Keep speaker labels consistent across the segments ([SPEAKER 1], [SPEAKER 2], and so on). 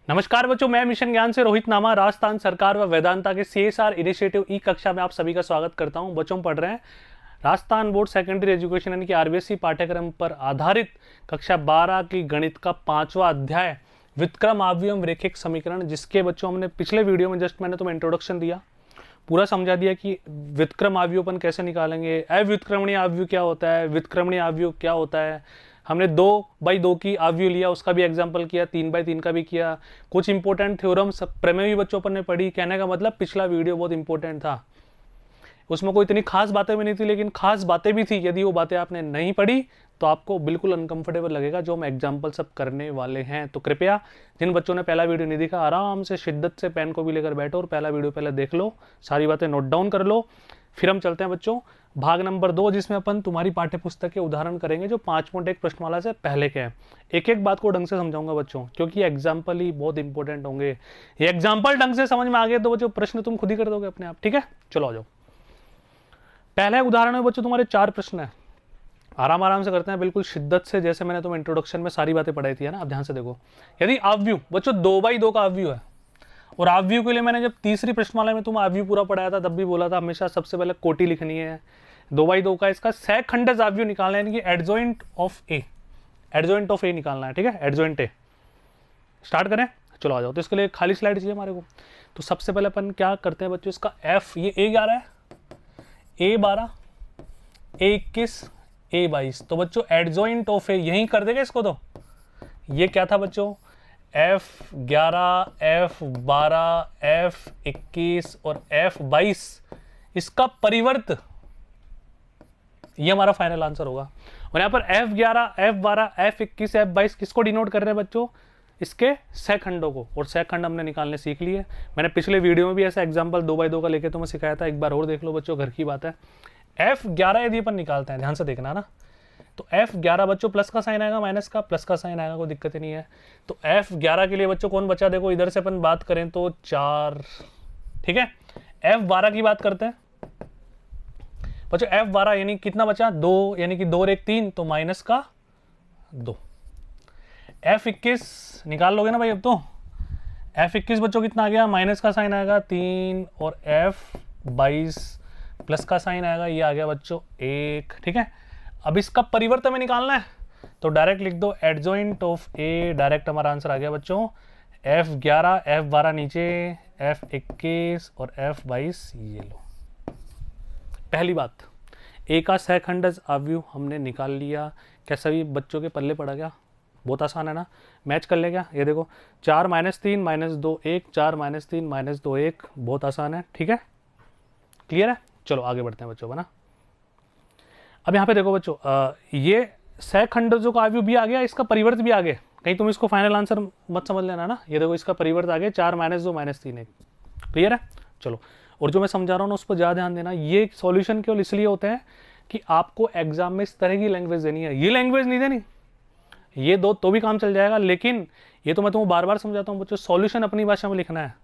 [SPEAKER 1] नमस्कार बच्चों, मैं मिशन ज्ञान से रोहित नामा राजस्थान सरकार व वेदांता के सीएसआर इनिशिएटिव ई कक्षा में आप सभी का स्वागत करता हूं। बच्चों पढ़ रहे हैं राजस्थान बोर्ड सेकेंडरी एजुकेशन यानी कि आरबीएसई पाठ्यक्रम पर आधारित कक्षा 12 की गणित का 5वां अध्याय व्युत्क्रम अवयव रेखिक समीकरण, जिसके बच्चों हमने पिछले वीडियो में जस्ट मैंने तुम्हें इंट्रोडक्शन दिया, पूरा समझा दिया कि व्युत्क्रम अवयवपन कैसे निकालेंगे, अव्युत्क्रमणीय अवयव क्या होता है, व्युत्क्रमणीय अवयव क्या होता है। हमने 2/2 की अवयव लिया, उसका भी एग्जाम्पल किया, 3/3 का भी किया। कुछ इंपॉर्टेंट थ्योरम्स प्रमेय भी बच्चों पर ने पढ़ी। कहने का मतलब पिछला वीडियो बहुत इंपॉर्टेंट था, उसमें कोई इतनी खास बातें भी नहीं थी, लेकिन खास बातें भी थी। यदि वो बातें आपने नहीं पढ़ी तो आपको बिल्कुल अनकंफर्टेबल लगेगा जो हम एग्जाम्पल सब करने वाले हैं। तो कृपया जिन बच्चों ने पहला वीडियो नहीं देखा, आराम से शिद्दत से पेन को भी लेकर बैठो और पहला वीडियो पहले देख लो, सारी बातें नोट डाउन कर लो। फिर हम चलते हैं बच्चों भाग नंबर 2, जिसमें अपन तुम्हारी पाठ्यपुस्तक के उदाहरण करेंगे जो 5.1 प्रश्नमाला से पहले के हैं। एक एक बात को ढंग से समझाऊंगा बच्चों, क्योंकि एग्जाम्पल ही बहुत इंपॉर्टेंट होंगे। ये एग्जाम्पल ढंग से समझ में आ गए तो बच्चों प्रश्न तुम खुद ही कर दोगे अपने आप। ठीक है, चलो आ जाओ। पहले उदाहरण में बच्चों तुम्हारे 4 प्रश्न है, आराम आराम से करते हैं, बिल्कुल शिद्दत से, जैसे मैंने तुम्हें इंट्रोडक्शन में सारी बातें पढ़ाई थी है ना। अब ध्यान से देखो, यदि अवयव बच्चों 2/2 का अवयव है, और अवयव के लिए मैंने जब तीसरी प्रश्नमाला में तुम अवयव पूरा पढ़ाया था तब भी बोला था हमेशा सबसे पहले कोटि लिखनी है। 2/2 का इसका सहखंडज अवयव निकालना है, यानी कि adjoint of A, adjoint of A निकालना है। ठीक है, एडजॉइंट ए। स्टार्ट करें, चलो आ जाओ। तो इसके लिए खाली स्लाइड चाहिए हमारे को। तो सबसे पहले अपन क्या करते हैं बच्चों, इसका एफ, ये A11 है, A12, A21, A22। तो बच्चों एडजॉइंट ऑफ ए यही कर देगा इसको। तो ये क्या था बच्चों, F11, F12, F21 और F22, इसका परिवर्त, ये हमारा फाइनल आंसर होगा। और यहाँ पर F11, F12, F21, F22 किसको डिनोट कर रहे हैं बच्चों, इसके सहखंडों को। और सहखंड हमने निकालने सीख लिए। मैंने पिछले वीडियो में भी ऐसा एग्जांपल 2/2 का लेके तुम्हें सिखाया था, एक बार और देख लो बच्चों, घर की बात है। F11 यदि अपन निकालते हैं, ध्यान से देखना ना, तो F11 बच्चों प्लस का साइन आएगा, माइनस का, प्लस का साइन आएगा, कोई दिक्कत ही नहीं है। तो F11 के लिए बच्चों कौन बचा, देखो इधर से अपन बात करें तो 4। ठीक है, F12 की बात करते हैं बच्चों, F12 यानी कितना बचा, 2, यानी कि 2 और 1 3, तो माइनस का 2। F21 निकाल लोगे ना भाई अब तो। F21 बच्चों कितना आ गया, माइनस का साइन आएगा 3, और F22 प्लस का साइन आएगा, ये आ गया बच्चों 1। ठीक है, अब इसका परिवर्त हमें निकालना है, तो डायरेक्ट लिख दो एडजॉइंट ऑफ ए। डायरेक्ट हमारा आंसर आ गया बच्चों F11, F12 नीचे, F21 और F22 ये लो। पहली बात, ए का सहखंडज अवयव हमने निकाल लिया। क्या सभी बच्चों के पल्ले पड़ा गया? बहुत आसान है ना, मैच कर ले क्या। ये देखो 4 - 3 - 2 1, 4 - 3 - 2 1, बहुत आसान है। ठीक है, क्लियर है। चलो आगे बढ़ते हैं बच्चों, बना। अब यहाँ पे देखो बच्चों, ये सहखंडजों का अवयव भी आ गया, इसका परिवर्त भी आ गया। कहीं तुम इसको फाइनल आंसर मत समझ लेना ना। ये देखो इसका परिवर्त आ गया, 4 - 2 - 3 1। क्लियर है, चलो। और जो मैं समझा रहा हूँ ना उस पर ज़्यादा ध्यान देना। ये सॉल्यूशन केवल इसलिए होते हैं कि आपको एग्जाम में इस तरह की लैंग्वेज देनी है, ये लैंग्वेज नहीं देनी। ये दो तो भी काम चल जाएगा, लेकिन ये तो मैं तुम्हें बार बार समझाता हूँ बच्चों, सॉल्यूशन अपनी भाषा में लिखना है।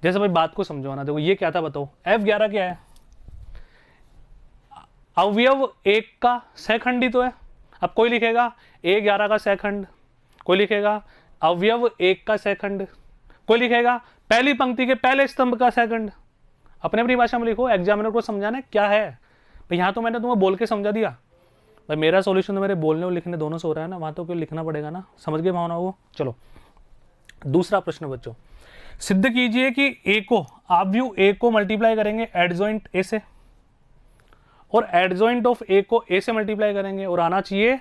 [SPEAKER 1] जैसे भाई बात को समझाना, देखो ये क्या था बताओ, F11 क्या है, अवयव 1 का सहखंडी तो है। अब कोई लिखेगा A11 का सहखंड, कोई लिखेगा अवयव 1 का सहखंड, कोई लिखेगा पहली पंक्ति के पहले स्तंभ का सहखंड। अपने अपनी भाषा में लिखो, एग्जामिनर को समझाना है क्या है भाई। यहाँ तो मैंने तुम्हें बोल के समझा दिया भाई, मेरा सॉल्यूशन तो मेरे बोलने और लिखने दोनों से हो रहा है ना, वहाँ तो क्यों लिखना पड़ेगा ना। समझ गए भावना को। चलो दूसरा प्रश्न बच्चों, सिद्ध कीजिए कि ए को, अवयव ए को मल्टीप्लाई करेंगे एडजॉइंट ए से, और एडजॉइंट ऑफ ए को ए से मल्टीप्लाई करेंगे, और आना चाहिए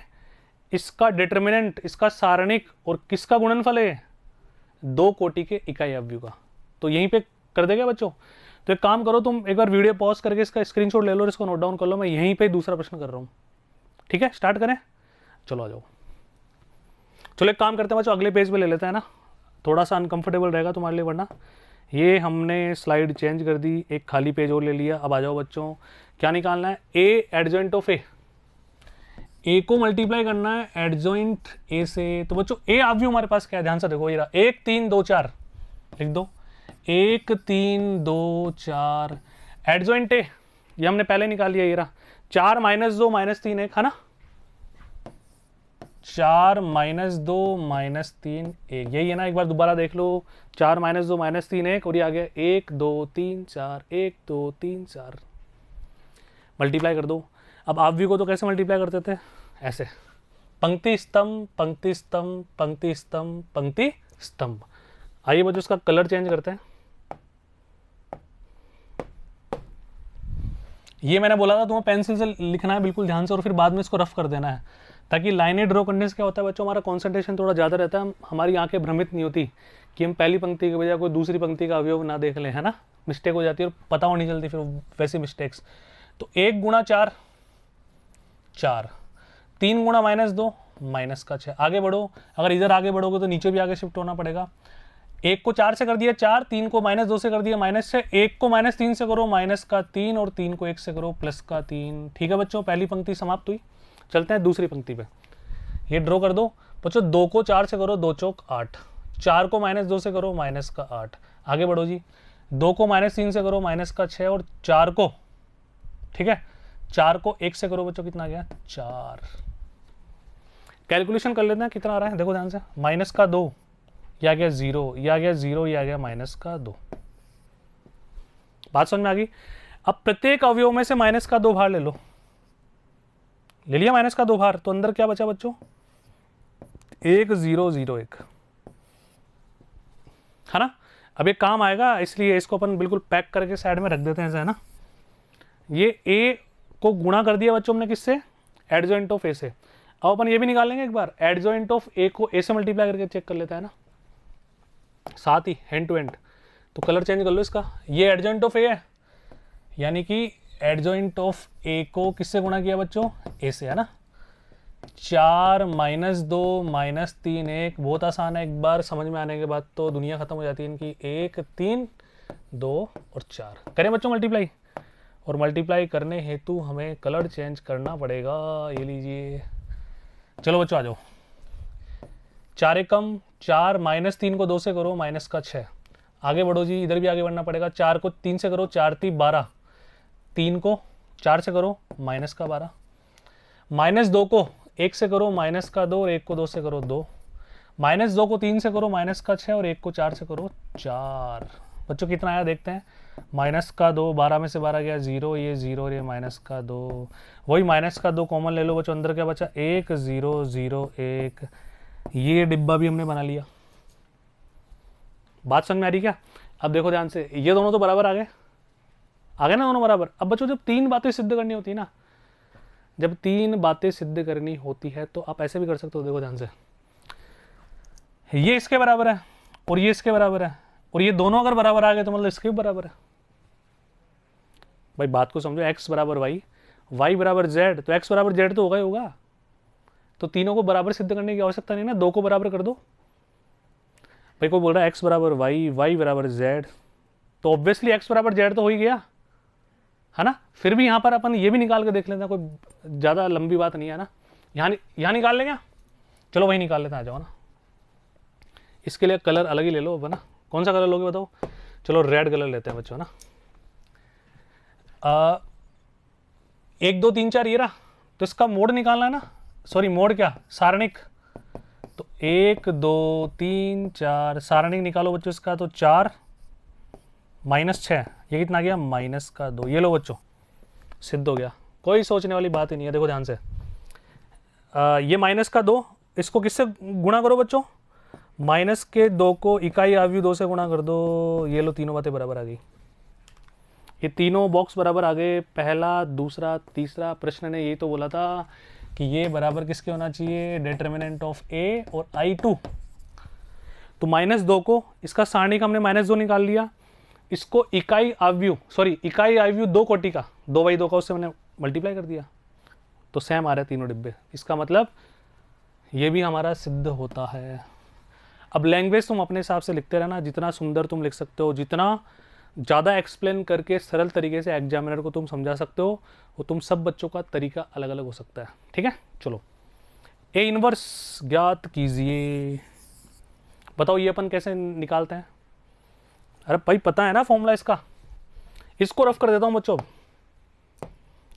[SPEAKER 1] इसका डिटर्मिनेंट, इसका सारणिक, और किसका गुणनफल है, 2 कोटि के इकाई अवयव का। तो यहीं पे कर देगा बच्चों। तो एक काम करो, तुम एक बार वीडियो पॉज करके इसका स्क्रीनशॉट ले लो, इसको नोट डाउन कर लो। मैं यहीं पे दूसरा प्रश्न कर रहा हूँ। ठीक है, स्टार्ट करें, चलो आ जाओ। चलो एक काम करते हैं बच्चों, अगले पेज पे ले लेते हैं ना, थोड़ा सा अनकंफर्टेबल रहेगा तुम्हारे लिए, वरना ये हमने स्लाइड चेंज कर दी, एक खाली पेज और ले लिया। अब आ जाओ बच्चों, क्या निकालना है, ए एडजॉइंट ऑफ ए को मल्टीप्लाई करना है एडजॉइंट ए से। तो बच्चों ए अवयव हमारे पास क्या है, ध्यान से देखो, ये रहा 1 3 2 4, लिख दो 1 3 2 4। एडजॉइंट ए ये हमने पहले निकाल लिया, ये रहा 4 - 2 - 3 1, है ना। 4 -2 -3 1, यही है ना। एक बार दोबारा देख लो, 4 -2 -3 1, और ये आ गया 1 2 3 4, 1 2 3 4, मल्टीप्लाई कर दो। अब आप भी को तो कैसे मल्टीप्लाई करते थे, ऐसे पंक्ति स्तंभ पंक्ति स्तंभ पंक्ति स्तंभ पंक्ति स्तंभ। आइए बच्चों इसका कलर चेंज करते हैं। ये मैंने बोला था तुम्हें पेंसिल से लिखना है बिल्कुल ध्यान से, और फिर बाद में इसको रफ कर देना है, ताकि लाइनें ड्रॉ करने से क्या होता है बच्चों, हमारा कंसंट्रेशन थोड़ा ज़्यादा रहता है, हमारी आंखें भ्रमित नहीं होती कि हम पहली पंक्ति के बजाय कोई दूसरी पंक्ति का अवयव ना देख लें, है ना। मिस्टेक हो जाती है और पता नहीं चलती फिर वैसी मिस्टेक्स। तो 1 × 4 4, 3 × -2 -6। आगे बढ़ो, अगर इधर आगे बढ़ोगे तो नीचे भी आगे शिफ्ट होना पड़ेगा। 1 को 4 से कर दिया 4, 3 को -2 से कर दिया -6, 1 को -3 से करो -3, और 3 को 1 से करो +3। ठीक है बच्चों, पहली पंक्ति समाप्त हुई। चलते हैं दूसरी पंक्ति पे, ये ड्रॉ कर दो बच्चों। 2 को 4 से करो 2 चौक 8, 4 को -2 से करो -8। आगे बढ़ो जी, 2 को -3 से करो -6, और 4 को, ठीक है, 4 को 1 से करो बच्चों, कितना आ गया 4। कैलकुलेशन कर लेते हैं कितना आ रहा है, देखो ध्यान से। -2, यह आ गया 0, यह आ गया 0, यह आ गया -2। बात समझ में आ गई। अब प्रत्येक अवयव में से -2 बाहर ले लो, ले लिया -2 बाहर, तो अंदर क्या बचा बच्चों, 1 0 0 1, है ना। अब ये काम आएगा, इसलिए इसको अपन बिल्कुल पैक करके साइड में रख देते हैं, ऐसा है ना। ये a को गुणा कर दिया बच्चों हमने किससे, एडजॉइंट ऑफ a से। अब अपन ये भी निकालेंगे एक बार, एडजॉइंट ऑफ a को a से मल्टीप्लाई करके चेक कर लेता है ना, साथ ही हैंड टू हैंड। तो कलर चेंज कर लो इसका, ये एडजॉइंट ऑफ a है, यानी कि एडजॉइंट ऑफ a को किससे गुणा किया बच्चों, a से, है ना। 4 -2 -3 1, बहुत आसान है, एक बार समझ में आने के बाद तो दुनिया खत्म हो जाती है इनकी। 1 3 2 और 4 करें बच्चों मल्टीप्लाई, और मल्टीप्लाई करने हेतु हमें कलर चेंज करना पड़ेगा। ये लीजिए, चलो बच्चों आ जाओ। 4 एकम 4, -3 को 2 से करो -6। आगे बढ़ो जी, इधर भी आगे बढ़ना पड़ेगा। 4 को 3 से करो 4 3 12, 3 को 4 से करो -12, -2 को 1 से करो -2, और 1 को 2 से करो 2, -2 को 3 से करो -6, और 1 को 4 से करो 4। बच्चों कितना आया देखते हैं, -2, 12 में से 12 गया 0, ये 0, और ये -2, वही -2 कॉमन ले लो बच्चों, अंदर क्या बचा 1 0 0 1, ये डिब्बा भी हमने बना लिया। बात समझ में आ रही क्या। अब देखो ध्यान से, ये दोनों तो बराबर आ गए ना दोनों बराबर। अब बच्चों जब 3 बातें सिद्ध करनी होती है ना, जब 3 बातें सिद्ध करनी होती है तो आप ऐसे भी कर सकते हो, देखो ध्यान से। ये इसके बराबर है और ये इसके बराबर है, और ये दोनों अगर बराबर आ गए तो मतलब इसके भी बराबर है। भाई बात को समझो, x बराबर y, y बराबर z, तो x बराबर z तो होगा ही होगा। तो तीनों को बराबर सिद्ध करने की आवश्यकता नहीं ना, 2 को बराबर कर दो। भाई कोई बोल रहा है x बराबर y, y बराबर z, तो ऑब्वियसली x बराबर z तो हो ही गया, है ना। फिर भी यहाँ पर अपन ये भी निकाल के देख लेते हैं, कोई ज़्यादा लंबी बात नहीं है ना। यहाँ निकाल लेंगे, चलो वही निकाल लेते हैं, आ जाओ ना। इसके लिए कलर अलग ही ले लो, है ना। कौन सा कलर लोगे बताओ, चलो रेड कलर लेते हैं बच्चों ना। 1 2 3 4 ये रहा, तो इसका मोड निकालना है ना, सॉरी मोड क्या, सारणिक। तो 1 2 3 4 सारणिक निकालो बच्चों इसका, तो 4 -6, ये कितना गया -2। ये लो बच्चों, सिद्ध हो गया, कोई सोचने वाली बात ही नहीं है। देखो ध्यान से, ये -2, इसको किससे गुणा करो बच्चों, -2 को इकाई आव्यू 2 से गुणा कर दो। ये लो, तीनों बातें बराबर आ गई, ये तीनों बॉक्स बराबर आ गए। पहला, दूसरा, तीसरा प्रश्न ने यही तो बोला था कि ये बराबर किसके होना चाहिए, डिटर्मिनेंट ऑफ a और I2। तो -2 को, इसका सारणिक हमने -2 निकाल लिया, इसको इकाई आव्यू, सॉरी इकाई आव्यू 2 कोटि का, 2/2 का, उससे मैंने मल्टीप्लाई कर दिया, तो सेम आ रहा है तीनों डिब्बे। इसका मतलब ये भी हमारा सिद्ध होता है। अब लैंग्वेज तुम अपने हिसाब से लिखते रहना, जितना सुंदर तुम लिख सकते हो, जितना ज़्यादा एक्सप्लेन करके सरल तरीके से एग्जामिनर को तुम समझा सकते हो, वो तुम सब बच्चों का तरीका अलग अलग हो सकता है। ठीक है, चलो ए इनवर्स ज्ञात कीजिए। बताओ ये अपन कैसे निकालते हैं। अरे भाई पता है ना फॉर्मूला इसका, इसको रफ कर देता हूँ बच्चों।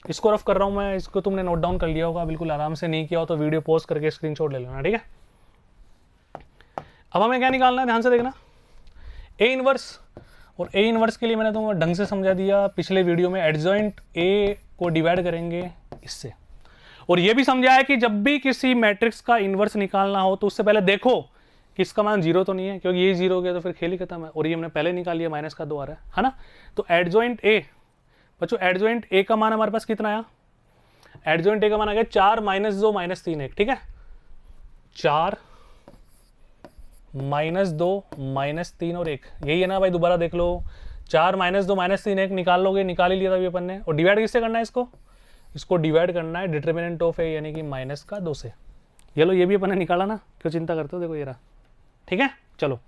[SPEAKER 1] इसको रफ कर रहा हूँ मैं, इसको तुमने नोट डाउन कर लिया होगा, बिल्कुल आराम से नहीं किया हो तो वीडियो पॉज करके स्क्रीनशॉट ले लेना, ठीक है। अब हमें क्या निकालना है, ध्यान से देखना, ए इनवर्स। और ए इनवर्स के लिए मैंने तुम्हें ढंग से समझा दिया पिछले वीडियो में, एडजॉइंट ए को डिवाइड करेंगे इससे। और ये भी समझाया कि जब भी किसी मैट्रिक्स का इनवर्स निकालना हो तो उससे पहले देखो कि इसका मान 0 तो नहीं है, क्योंकि ये 0 हो गया तो फिर खेल ही खत्म है। और ये हमने पहले निकाल लिया, माइनस का 2 आ रहा है ना। तो एडजॉइंट ए बच्चों, एडजॉइंट ए का मान हमारे पास कितना आया, एडजॉइंट ए का मान आ गया 4 - 2 - 3 1, ठीक है। 4 -2 -3 और 1, यही है ना भाई, दोबारा देख लो। 4 - 2 - 3 1 निकाल लोगे, निकाल ही लिया था अभी अपन ने। और डिवाइड किससे करना है इसको डिवाइड करना है डिटरमिनेंट ऑफ ए यानी कि माइनस का 2 से। ये लो, ये भी अपन ने निकाला ना, क्यों चिंता करते हो, देखो ये रहा, ठीक है। चलो,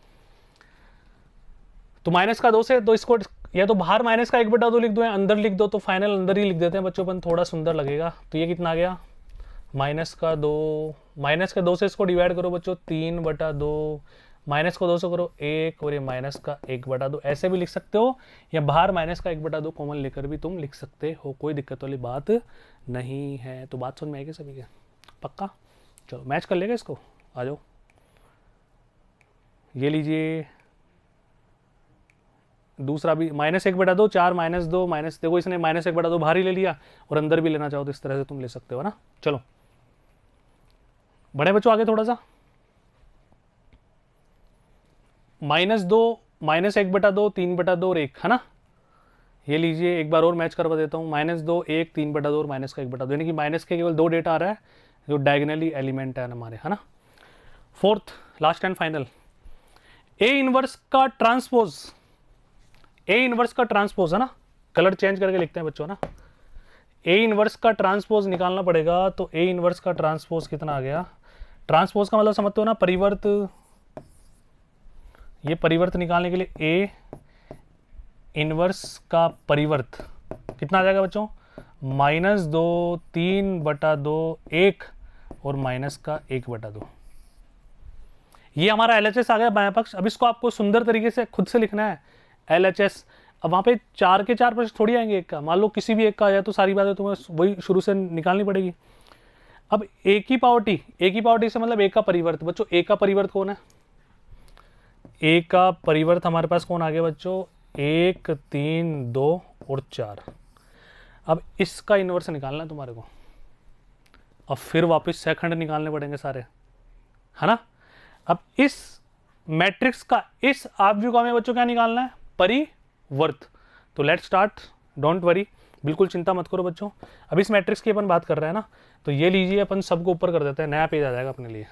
[SPEAKER 1] तो माइनस का 2 से, तो इसको या तो बाहर माइनस का 1/2 लिख दो या अंदर लिख दो, तो फाइनल अंदर ही लिख देते हैं बच्चों अपन, थोड़ा सुंदर लगेगा। तो ये कितना आ गया, माइनस का 2 से इसको डिवाइड करो बच्चों, 3/2, माइनस को 2 से करो 1, और ये माइनस का 1/2 ऐसे भी लिख सकते हो, या बाहर माइनस का 1/2 कॉमन लेकर भी तुम लिख सकते हो, कोई दिक्कत वाली बात नहीं है। तो बात समझ में आएगी सभी के, पक्का। चलो मैच कर लेगा इसको, आ जाओ। ये लीजिए दूसरा भी, -1/2, 4 - 2 माइनस, देखो इसने -1/2 बाहर ही ले लिया, और अंदर भी लेना चाहो तो इस तरह से तुम ले सकते हो ना। चलो बड़े बच्चों आगे थोड़ा सा, -2 -1/2 3/2 और 1, है ना। ये लीजिए एक बार और मैच करवा देता हूँ, -2 1 3/2 और माइनस का 1/2, यानी कि माइनस के केवल 2 डेटा आ रहा है जो डायगनली एलिमेंट है हमारे, है ना। Fourth last and final, A inverse का ट्रांसपोज, ए इनवर्स का ट्रांसपोज है ना, कलर चेंज करके लिखते हैं बच्चों ना। ए इनवर्स का ट्रांसपोज निकालना पड़ेगा, तो ए इनवर्स का ट्रांसपोज कितना आ गया, ट्रांसपोज का मतलब समझते हो ना, परिवर्त। ये परिवर्त निकालने के लिए ए इनवर्स का परिवर्त कितना आ जाएगा बच्चों, -2 3/2 1 और माइनस का 1/2। ये हमारा LHS आ गया बायां पक्ष। अब इसको आपको सुंदर तरीके से खुद से लिखना है, LHS। अब वहाँ पे 4 के 4 प्रश्न थोड़ी आएंगे एक का, मान लो किसी भी एक का आ जाए तो सारी बातें तुम्हें वही शुरू से निकालनी पड़ेगी। अब ए की पावर टी से मतलब ए का परिवर्त। बच्चों ए का परिवर्त कौन है, ए का परिवर्त हमारे पास कौन आ गया बच्चों, 1 3 2 और 4। अब इसका इन्वर्स निकालना है तुम्हारे को, और फिर वापस सेकंड निकालने पड़ेंगे सारे, है ना। अब इस मैट्रिक्स का इस आव्यूह में बच्चों क्या निकालना है, परिवर्त। तो लेट्स स्टार्ट, डोंट वरी, बिल्कुल चिंता मत करो बच्चों। अब इस मैट्रिक्स की अपन बात कर रहे हैं ना, तो ये लीजिए अपन सबको ऊपर कर देते हैं, नया पेज आ जाएगा अपने लिए।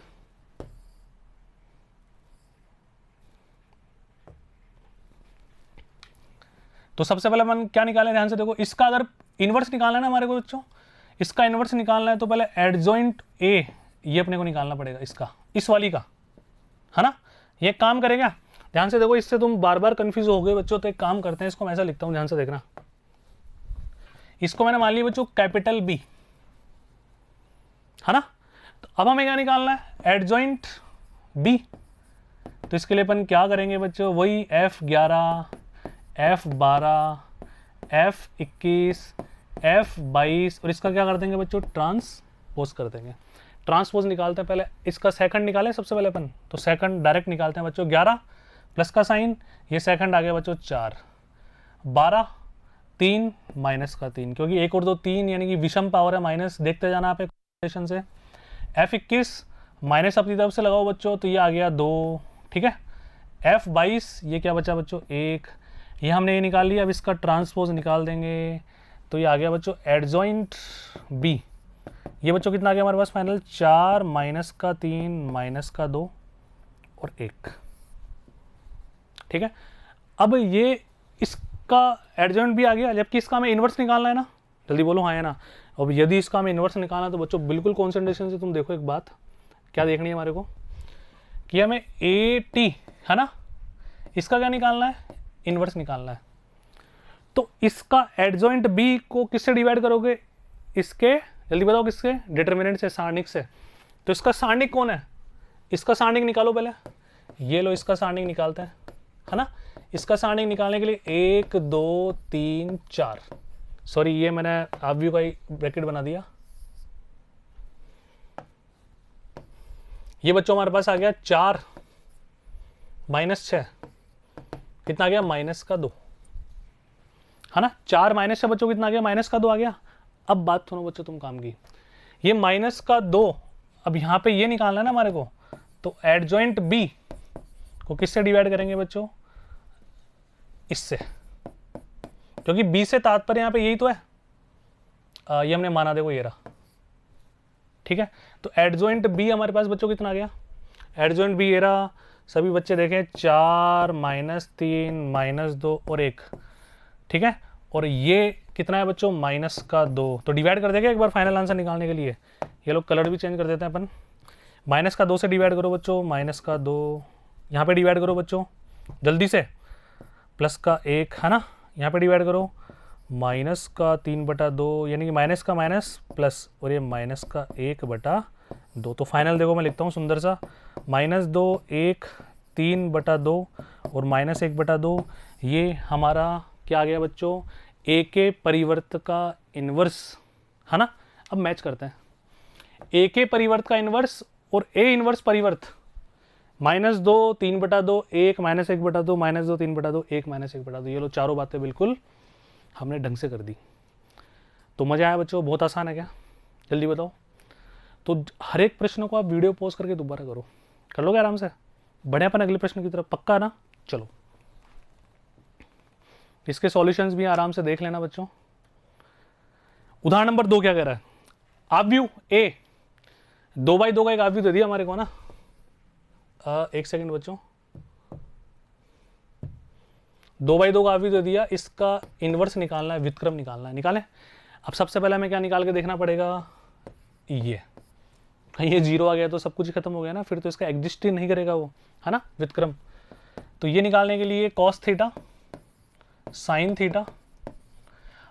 [SPEAKER 1] तो सबसे पहले अपन क्या निकालें, ध्यान से देखो, इसका अगर इनवर्स निकालना है ना हमारे को बच्चों, इसका इनवर्स निकालना है तो पहले एडजॉइंट ए ये अपने को निकालना पड़ेगा, इसका, इस वाली का, है ना। ये काम करेगा, ध्यान से देखो, इससे तुम बार बार कंफ्यूज हो गए बच्चों। तो एक काम करते हैं, इसको मैं ऐसा लिखता हूं, ध्यान से देखना। इसको मैंने मान लिया बच्चों कैपिटल बी, है ना। तो अब हमें क्या निकालना है, एडजॉइंट बी। तो इसके लिए अपन क्या करेंगे बच्चों, वही F11 F12 F21 F22 और इसका क्या कर देंगे बच्चों, ट्रांसपोज कर देंगे। ट्रांसपोज निकालते हैं, पहले इसका सेकंड निकालें सबसे पहले अपन। तो सेकंड डायरेक्ट निकालते हैं बच्चों, 11 प्लस का साइन, ये सेकंड आ गया बच्चों 4, 12 3 माइनस का 3, क्योंकि 1 और 2 3 यानी कि विषम पावर है, माइनस देखते जाना आप इक्वेशन से। F21 माइनस अपनी तरफ से लगाओ बच्चों, तो ये आ गया 2, ठीक है। F22 ये क्या बचा बच्चों, 1, ये हमने ये निकाल लिया। अब इसका ट्रांसपोज निकाल देंगे, तो ये आ गया बच्चों एडजॉइंट बी। ये बच्चों कितना आ गया हमारे पास फाइनल, 4 माइनस का 3 माइनस का 2 और 1, ठीक है। अब ये इसका एडजॉइंट भी आ गया, जबकि इसका हमें इन्वर्स निकालना है ना, जल्दी बोलो हाँ है ना। अब यदि इसका हमें इन्वर्स निकालना है तो बच्चों बिल्कुल कॉन्सेंट्रेशन से तुम देखो, एक बात क्या देखनी है हमारे को, कि हमें AT है ना, इसका क्या निकालना है, इन्वर्स निकालना है। तो इसका एडजॉइंट बी को किससे डिवाइड करोगे, इसके, जल्दी बताओ किसके, डिटरमिनेंट से, सारणिक से। तो इसका सारणिक कौन है, इसका सारणिक निकालो पहले, ये लो इसका सारणिक निकालते हैं, है ना। इसका सारणिक निकालने के लिए 1 2 3 4 सॉरी ये मैंने हाफ व्यू का ही ब्रैकेट बना दिया। ये बच्चों हमारे पास आ गया 4 माइनस 6, कितना आ गया माइनस का 2, है ना। 4 माइनस 6 बच्चों कितना आ गया माइनस का 2 आ गया। अब बात सुनो बच्चों तुम काम की, ये माइनस का 2, अब यहां पे ये निकालना है ना हमारे को, तो एडजॉइंट बी को किससे डिवाइड करेंगे बच्चों, इससे, क्योंकि बी से तात्पर्य यहां पे यही तो है, ये हमने माना, देखो ये रहा, ठीक है। तो एडजॉइंट बी हमारे पास बच्चों कितना आ गया, एडजॉइंट बी ये रहा, सभी बच्चे देखें 4 माइनस 3 माइनस 2 और 1, ठीक है। और ये कितना है बच्चों माइनस का 2, तो डिवाइड कर देंगे एक बार फाइनल आंसर निकालने के लिए। ये लोग कलर भी चेंज कर देते हैं अपन, माइनस का 2 से डिवाइड करो बच्चों, माइनस का 2 यहाँ पे डिवाइड करो बच्चों जल्दी से, प्लस का 1 है ना, यहाँ पे डिवाइड करो, माइनस का 3/2 यानी कि माइनस का माइनस प्लस, और ये माइनस का 1/2। तो फाइनल देखो मैं लिखता हूँ सुंदर सा, -2 1 3/2 और -1/2, ये हमारा क्या आ गया बच्चों, ए के परिवर्त का इन्वर्स, है ना। अब मैच करते हैं, ए के परिवर्त का इन्वर्स और ए इन्वर्स परिवर्त, -2 3/2 1 -1/2 -2 3/2 1 -1/2, ये लो चारों बातें बिल्कुल हमने ढंग से कर दी। तो मजा आया बच्चों, बहुत आसान है क्या, जल्दी बताओ। तो हर एक प्रश्न को आप वीडियो पॉज करके दोबारा करो, कर लोगे आराम से, बढ़े अपन अगले प्रश्न की तरफ, पक्का ना। चलो इसके सॉल्यूशंस भी आराम से देख लेना बच्चों। उदाहरण नंबर 2 क्या कह रहा है, आव्यू ए, 2/2 का एक आव्यू दे दिया हमारे को ना, एक सेकंड बच्चों, 2/2 का आव्यू दे दिया, इसका इनवर्स निकालना है, व्युत्क्रम निकालना है, निकालें। अब सबसे पहले हमें क्या निकाल के देखना पड़ेगा, ये कहीं ये 0 आ गया तो सब कुछ ही खत्म हो गया ना, फिर तो इसका एग्जिस्ट ही नहीं करेगा वो, है ना व्युत्क्रम। तो ये निकालने के लिए cos theta sine theta,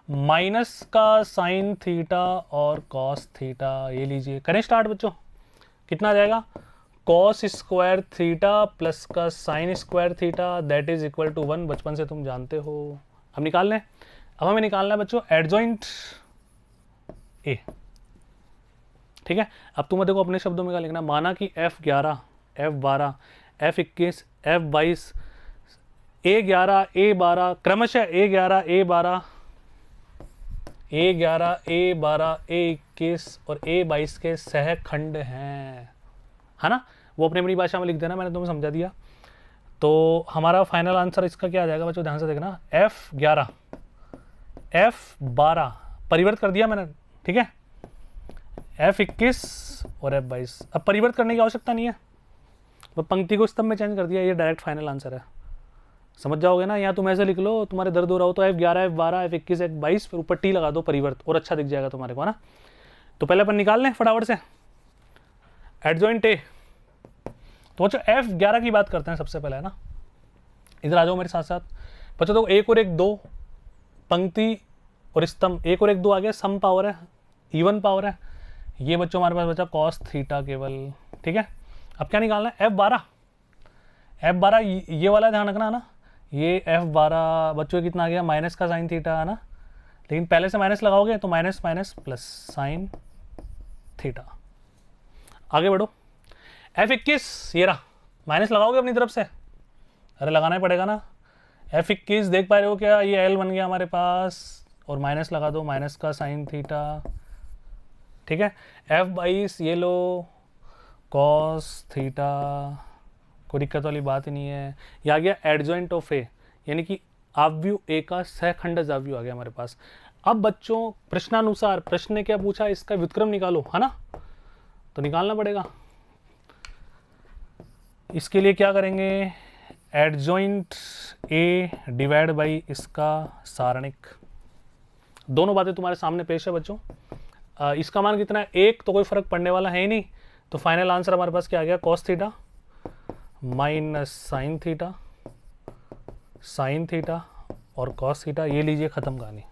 [SPEAKER 1] minus का साइन थीटा और कॉस थीटा, ये लीजिए, करें स्टार्ट बच्चों। कितना आ जाएगा, कॉस स्क्वायर थीटा प्लस का sine square theta that is equal to 1, बचपन से तुम जानते हो। अब निकाल लें, अब हमें निकालना है बच्चों एडजॉइंट ए, ठीक है। अब तुम्हें देखो अपने शब्दों में क्या लिखना, माना कि F11 F12 F21 F22 A11 A12 क्रमशः A11 A12 A11 A12 A21 और A22 के सहखंड हैं, है ना। वो अपनी अपनी भाषा में लिख देना, मैंने तुम्हें समझा दिया। तो हमारा फाइनल आंसर इसका क्या आ जाएगा बच्चों, ध्यान से देखना, F11 F12 परिवर्त कर दिया मैंने, ठीक है, F21 और F22। अब परिवर्त करने की आवश्यकता नहीं है, वो पंक्ति को स्तंभ में चेंज कर दिया, ये डायरेक्ट फाइनल आंसर है, समझ जाओगे ना। या तुम ऐसे लिख लो, तुम्हारे दर्द हो रहा हो तो F11 F12 F21 F22 फिर ऊपर टी लगा दो परिवर्त, और अच्छा दिख जाएगा तुम्हारे को, है ना। तो पहले अपन निकाल लें फटाफट से एडजॉइंट ए। तो बच्चों F11 की बात करते हैं सबसे पहले, है ना। इधर आ जाओ मेरे साथ साथ बच्चों, तो 1 और 1 2 पंक्ति और स्तंभ, 1 और 1 2 आ गया, सम पावर है, इवन पावर है, ये बच्चों हमारे पास बचा कॉस थीटा केवल, ठीक है। अब क्या निकालना है, F12 ये वाला ध्यान रखना है ना, ये F12 बच्चों कितना आ गया, माइनस का साइन थीटा, है ना, लेकिन पहले से माइनस लगाओगे तो minus minus plus sine theta. आगे बढ़ो, F21 ये रहा, माइनस लगाओगे अपनी तरफ से, अरे लगाना ही पड़ेगा ना। F21 देख पा रहे हो क्या, ये L बन गया हमारे पास, और माइनस लगा दो, माइनस का साइन थीटा, ठीक है। F22 ये लो कॉस थीटा, कोई दिक्कत वाली बात ही नहीं है। ये आ गया एडजॉइंट ऑफ ए, यानी कि आव्यू ए का सहखंडज आव्यू आ गया हमारे पास। अब बच्चों प्रश्नानुसार, प्रश्न ने क्या पूछा, इसका व्युत्क्रम निकालो, है ना, तो निकालना पड़ेगा। इसके लिए क्या करेंगे, एडजॉइंट ए डिवाइड बाई इसका सारणिक, दोनों बातें तुम्हारे सामने पेश है बच्चों। इसका मान कितना है 1, तो कोई फर्क पड़ने वाला है ही नहीं, तो फाइनल आंसर हमारे पास क्या आ गया, cos theta minus sign theta और कॉस थीटा, ये लीजिए खत्म कहानी।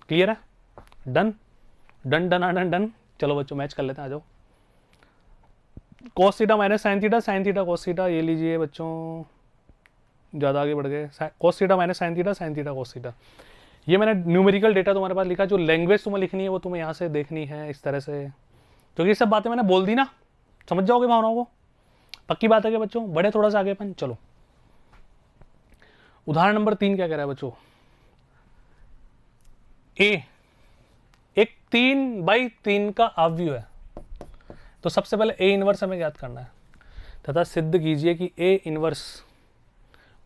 [SPEAKER 1] क्लियर है, done done done done done. चलो बच्चों मैच कर लेते हैं, आ जाओ। Cos theta minus sine theta cos theta, ये लीजिए बच्चों, ज़्यादा आगे बढ़ गए, cos theta minus sine theta cos theta, ये मैंने न्यूमेरिकल डेटा तुम्हारे पास लिखा, जो लैंग्वेज तुम्हें लिखनी है वो तुम्हें यहाँ से देखनी है इस तरह से, क्योंकि ये सब बातें मैंने बोल दी ना, समझ जाओगे भावनाओं को। पक्की बात है कि बच्चों, बढ़े थोड़ा सा आगे अपन। चलो उदाहरण नंबर 3 क्या कह रहा है बच्चों, ए एक 3/3 का अवयव है। तो सबसे पहले ए इनवर्स हमें याद करना है, तथा सिद्ध कीजिए कि ए इनवर्स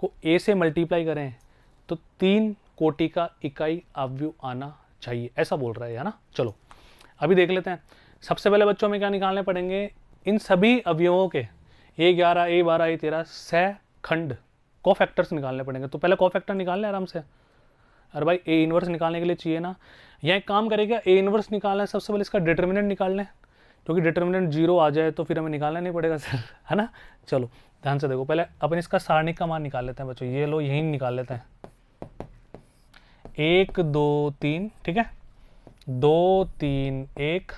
[SPEAKER 1] को ए से मल्टीप्लाई करें तो 3 कोटि का इकाई अवयव आना चाहिए, ऐसा बोल रहा है ना। चलो अभी देख लेते हैं। सबसे पहले बच्चों में क्या निकालने पड़ेंगे, इन सभी अवयवों के A11 A12 A13 सह खंड कोफैक्टर्स निकालने पड़ेंगे। तो पहले कोफैक्टर निकाल लें आराम से। अरे भाई ए इनवर्स निकालने के लिए चाहिए ना, यह एक काम करेगा, ए इनवर्स निकालना है सबसे पहले इसका डिटर्मिनेंट निकाल लें, क्योंकि डिटर्मिनेंट 0 आ जाए तो फिर हमें निकालना नहीं पड़ेगा सर, है ना। चलो ध्यान से देखो, पहले अपन इसका सारणिक का मान निकाल लेते हैं बच्चों। ये लो यही निकाल लेते हैं, 1 2 3, ठीक है, 2 3 1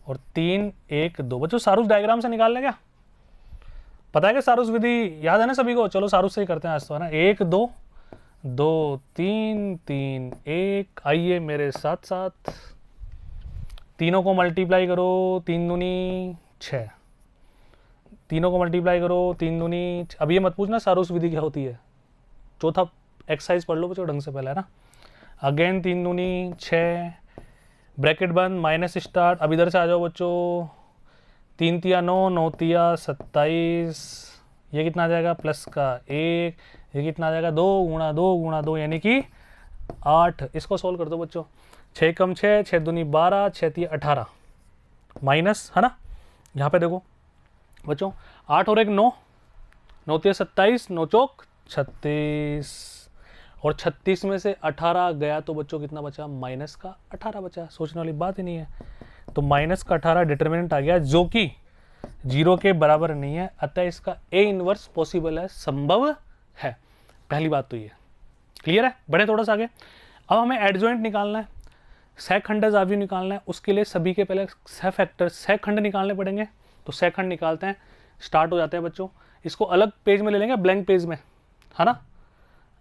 [SPEAKER 1] और 3 1 2। बच्चों सारूस डायग्राम से निकाल लें क्या, पता है कि सारूस विधि याद है ना सभी को। चलो सारूस से ही करते हैं आज तो, है ना। 1 2 2 3 3 1, आइए मेरे साथ साथ, तीनों को मल्टीप्लाई करो, 3 दूनी 6, तीनों को मल्टीप्लाई करो 3 दूनी। अब ये मत पूछना सारूस विधि क्या होती है, चौथा एक्सरसाइज पढ़ लो बच्चों ढंग से पहले, है ना। अगेन 3 दूनी 6, ब्रैकेट बंद, माइनस स्टार्ट। अब इधर से आ जाओ बच्चों, 3 तिया 9, 9 तिया 27, ये कितना आ जाएगा प्लस का 1, ये कितना आ जाएगा 2 गुणा 2 गुणा 2 यानी कि 8। इसको सोल्व कर दो बच्चों, 6 कम 6, 6 दूनी 12, 6 तिया 18, माइनस, है ना। यहाँ पे देखो बच्चों 8 और 1 9, 9 तिया 27, 9 चौक 36, और 36 में से 18 गया तो बच्चों कितना बचा, माइनस का 18 बचा। सोचने वाली बात ही नहीं है। तो माइनस का 18 डिटर्मिनेंट आ गया, जो कि 0 के बराबर नहीं है, अतः इसका ए इनवर्स पॉसिबल है, संभव है। पहली बात तो ये क्लियर है। बढ़े थोड़ा सा आगे। अब हमें एडजॉइंट निकालना है, सहखंडज अवयव निकालना है। उसके लिए सभी के पहले सह फैक्टर सहखंड निकालने पड़ेंगे। तो सहखंड निकालते हैं, स्टार्ट हो जाते हैं बच्चों। इसको अलग पेज में ले लेंगे, ब्लैंक पेज में, है ना।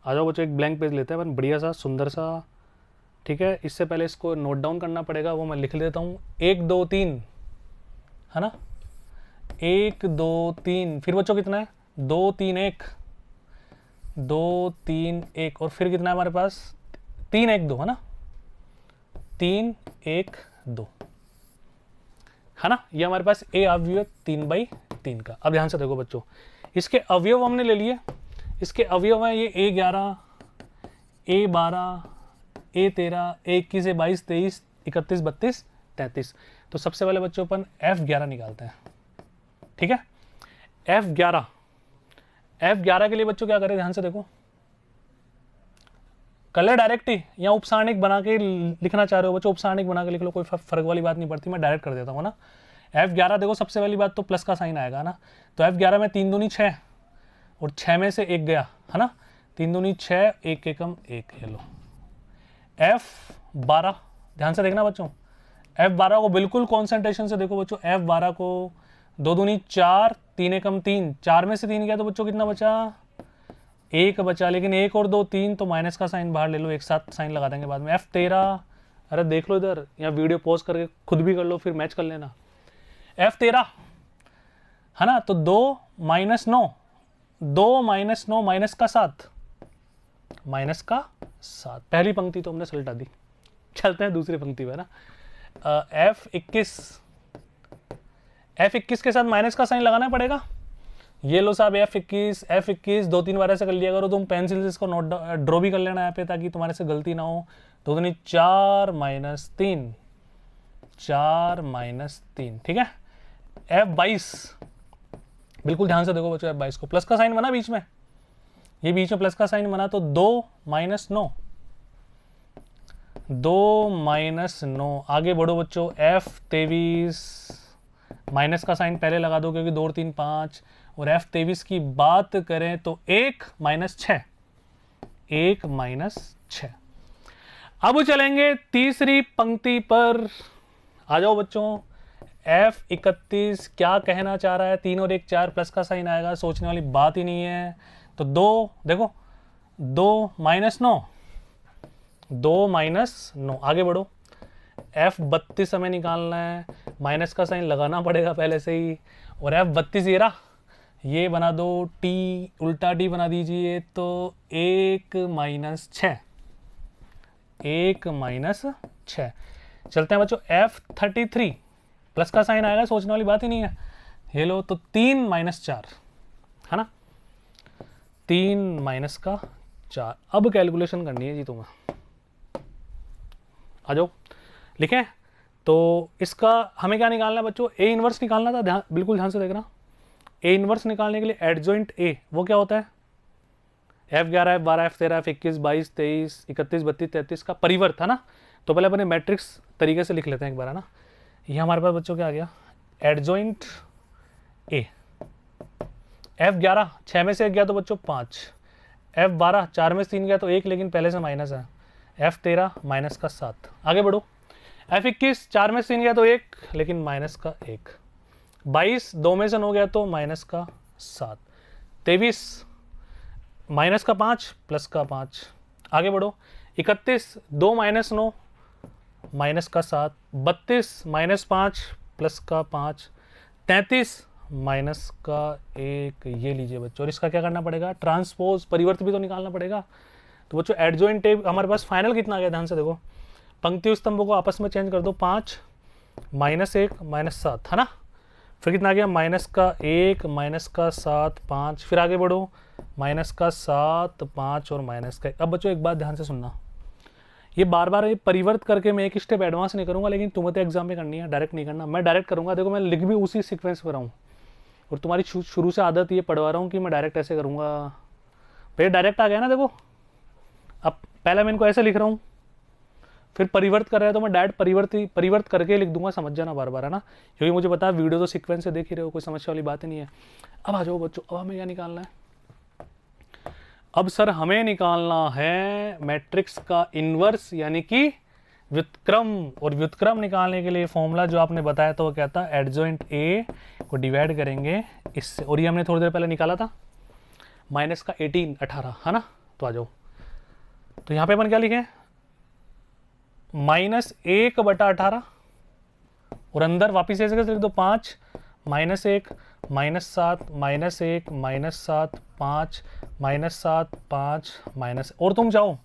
[SPEAKER 1] आ जाओ बच्चों, एक ब्लैंक पेज लेते हैं अपन, बढ़िया सा सुंदर सा, ठीक है। इससे पहले इसको नोट डाउन करना पड़ेगा, वो मैं लिख लेता हूँ। 1 2 3, है ना, 1 2 3, फिर बच्चों कितना है 2 3 1, 2 3 1, और फिर कितना है हमारे पास 3 1 2, है ना, 3 1 2, है ना। ये हमारे पास ए अवयव 3/3 का। अब ध्यान से देखो बच्चों, इसके अवयव हमने ले लिए। इसके अवयव हैं ये A11 A12 A13 A21 A22 23 31 32 33। तो सबसे पहले बच्चों अपन F11 निकालते हैं, ठीक है। F11 के लिए बच्चों क्या करें, ध्यान से देखो, कल डायरेक्ट ही या उपसारणिक बना के लिखना चाह रहे हो बच्चों, उपसारणिक बना के लिख लो, कोई फर्क वाली बात नहीं पड़ती, मैं डायरेक्ट कर देता हूँ ना। F11 देखो, सबसे पहली बात तो प्लस का साइन आएगा ना। तो F11 में 3 दूनी 6 और 6 में से 1 गया, है ना, 3 दूनी 6, 1 एकम 1, ये लो। F12 ध्यान से देखना बच्चों, F12 को बिल्कुल कॉन्सेंट्रेशन से देखो बच्चों। F12 को 2 दूनी 4, 3 एकम 3, 4 में से 3 गया तो बच्चों कितना बचा, 1 बचा। लेकिन 1 और 2 3, तो माइनस का साइन बाहर ले लो, एक साथ साइन लगा देंगे बाद में। F13, अरे देख लो इधर, या वीडियो पॉज करके खुद भी कर लो, फिर मैच कर लेना। F13, है ना, तो 2 - 9, 2 - 9 माइनस का 7, माइनस का 7। पहली पंक्ति तो हमने सलटा दी, चलते हैं दूसरी पंक्ति पे ना। F21 के साथ माइनस का साइन लगाना पड़ेगा। ये लो साहब, F21 2-3 बार ऐसे कर लिया करो तुम, पेंसिल से इसको नोट ड्रॉ भी कर लेना यहाँ पे, ताकि तुम्हारे से गलती ना हो। 2 दूनी 4 - 3, 4 - 3, ठीक है। F22 बिल्कुल ध्यान से देखो बच्चों, F22 को प्लस का साइन बना बीच में, ये बीच में प्लस का साइन बना, तो 2 - 9, 2 - 9। आगे बढ़ो बच्चों, F23 माइनस का साइन पहले लगा दो, क्योंकि 2 और 3 5। और F23 की बात करें तो 1 - 6, 1 - 6। अब चलेंगे तीसरी पंक्ति पर, आ जाओ बच्चों। F31 क्या कहना चाह रहा है, 3 और 1 4, प्लस का साइन आएगा, सोचने वाली बात ही नहीं है। तो 2 देखो, 2 - 9, 2 माइनस 9, आगे बढ़ो। F32 हमें निकालना है, माइनस का साइन लगाना पड़ेगा पहले से ही, और F32 ये रहा, ये बना दो t, उल्टा t बना दीजिए, तो 1 माइनस 6, 1 माइनस 6। चलते हैं बच्चों F33, प्लस का साइन आएगा, सोचने वाली बात ही नहीं है। ये लो, तो 3 माइनस 4, है ना, 3 माइनस का 4। अब कैलकुलेशन करनी है जी तुम्हें, आ जाओ लिखें। तो इसका हमें क्या निकालना है बच्चों, ए इनवर्स निकालना था, ध्यान बिल्कुल ध्यान से देखना। ए इनवर्स निकालने के लिए एडजॉइंट ए वो क्या होता है, F11 F12 F13 F21 22 23 31 32 33 का परिवर्त, है ना। तो पहले अपने मैट्रिक्स तरीके से लिख लेते हैं एक बार, है ना। ये हमारे पास बच्चों क्या आ गया, एडजॉइंट ए। F11 6 में से 1 गया तो बच्चों 5, F12 4 में से 3 गया तो 1, लेकिन पहले से माइनस है, F13 माइनस का 7। आगे बढ़ो, F21 4 में से 3 गया तो 1, लेकिन माइनस का 1, 22 2 में से 9 गया तो माइनस का 7, 23 माइनस का 5 प्लस का 5। आगे बढ़ो, 31 2 माइनस 9 माइनस का 7, 32 माइनस 5 प्लस का 5, 33 माइनस का 1। ये लीजिए बच्चों, और इसका क्या करना पड़ेगा, ट्रांसपोज परिवर्त भी तो निकालना पड़ेगा। तो बच्चों एडजॉइंट ए हमारे पास फाइनल कितना आ गया, ध्यान से देखो, पंक्ति स्तंभों को आपस में चेंज कर दो, 5 माइनस 1 माइनस 7, है ना। फिर कितना आ गया, माइनस का 1 माइनस का 7 5, फिर आगे बढ़ो, माइनस का 7 5 और माइनस का 1। अब बच्चों एक बात ध्यान से सुनना, ये बार बार ये परिवर्त करके मैं एक स्टेप एडवांस नहीं करूंगा, लेकिन तुम्हें तो एग्जाम में करनी है, डायरेक्ट नहीं करना। मैं डायरेक्ट करूंगा, देखो मैं लिख भी उसी सीक्वेंस पर रहा हूँ, और तुम्हारी शुरू से आदत ये पढ़वा रहा हूँ कि मैं डायरेक्ट ऐसे करूँगा। भैया डायरेक्ट आ गया ना, देखो अब पहले मैं इनको ऐसे लिख रहा हूँ, फिर परिवर्त कर रहा है तो मैं डायरेक्ट परिवर्त करके लिख दूंगा, समझ जाना बार बार, है ना, क्योंकि मुझे पता है वीडियो तो सीक्वेंस से देख ही रहे हो, कोई समस्या वाली बात ही नहीं है। अब आ जाओ बच्चों, अब हमें क्या निकालना है, अब सर हमें निकालना है मैट्रिक्स का इनवर्स यानी कि व्युत्क्रम। और व्युत्क्रम निकालने के लिए फॉर्मूला जो आपने बताया था वो क्या था, एडजॉइंट ए को डिवाइड करेंगे इससे, और ये हमने थोड़ी देर पहले निकाला था, माइनस का 18 है ना। तो आ जाओ, तो यहाँ पे अपन क्या लिखें, -1/18, और अंदर वापिस ऐसे कैसे लिख दो, 5 -1 -7 -1 -7 5 -7 5 माइनस, और तुम चाहो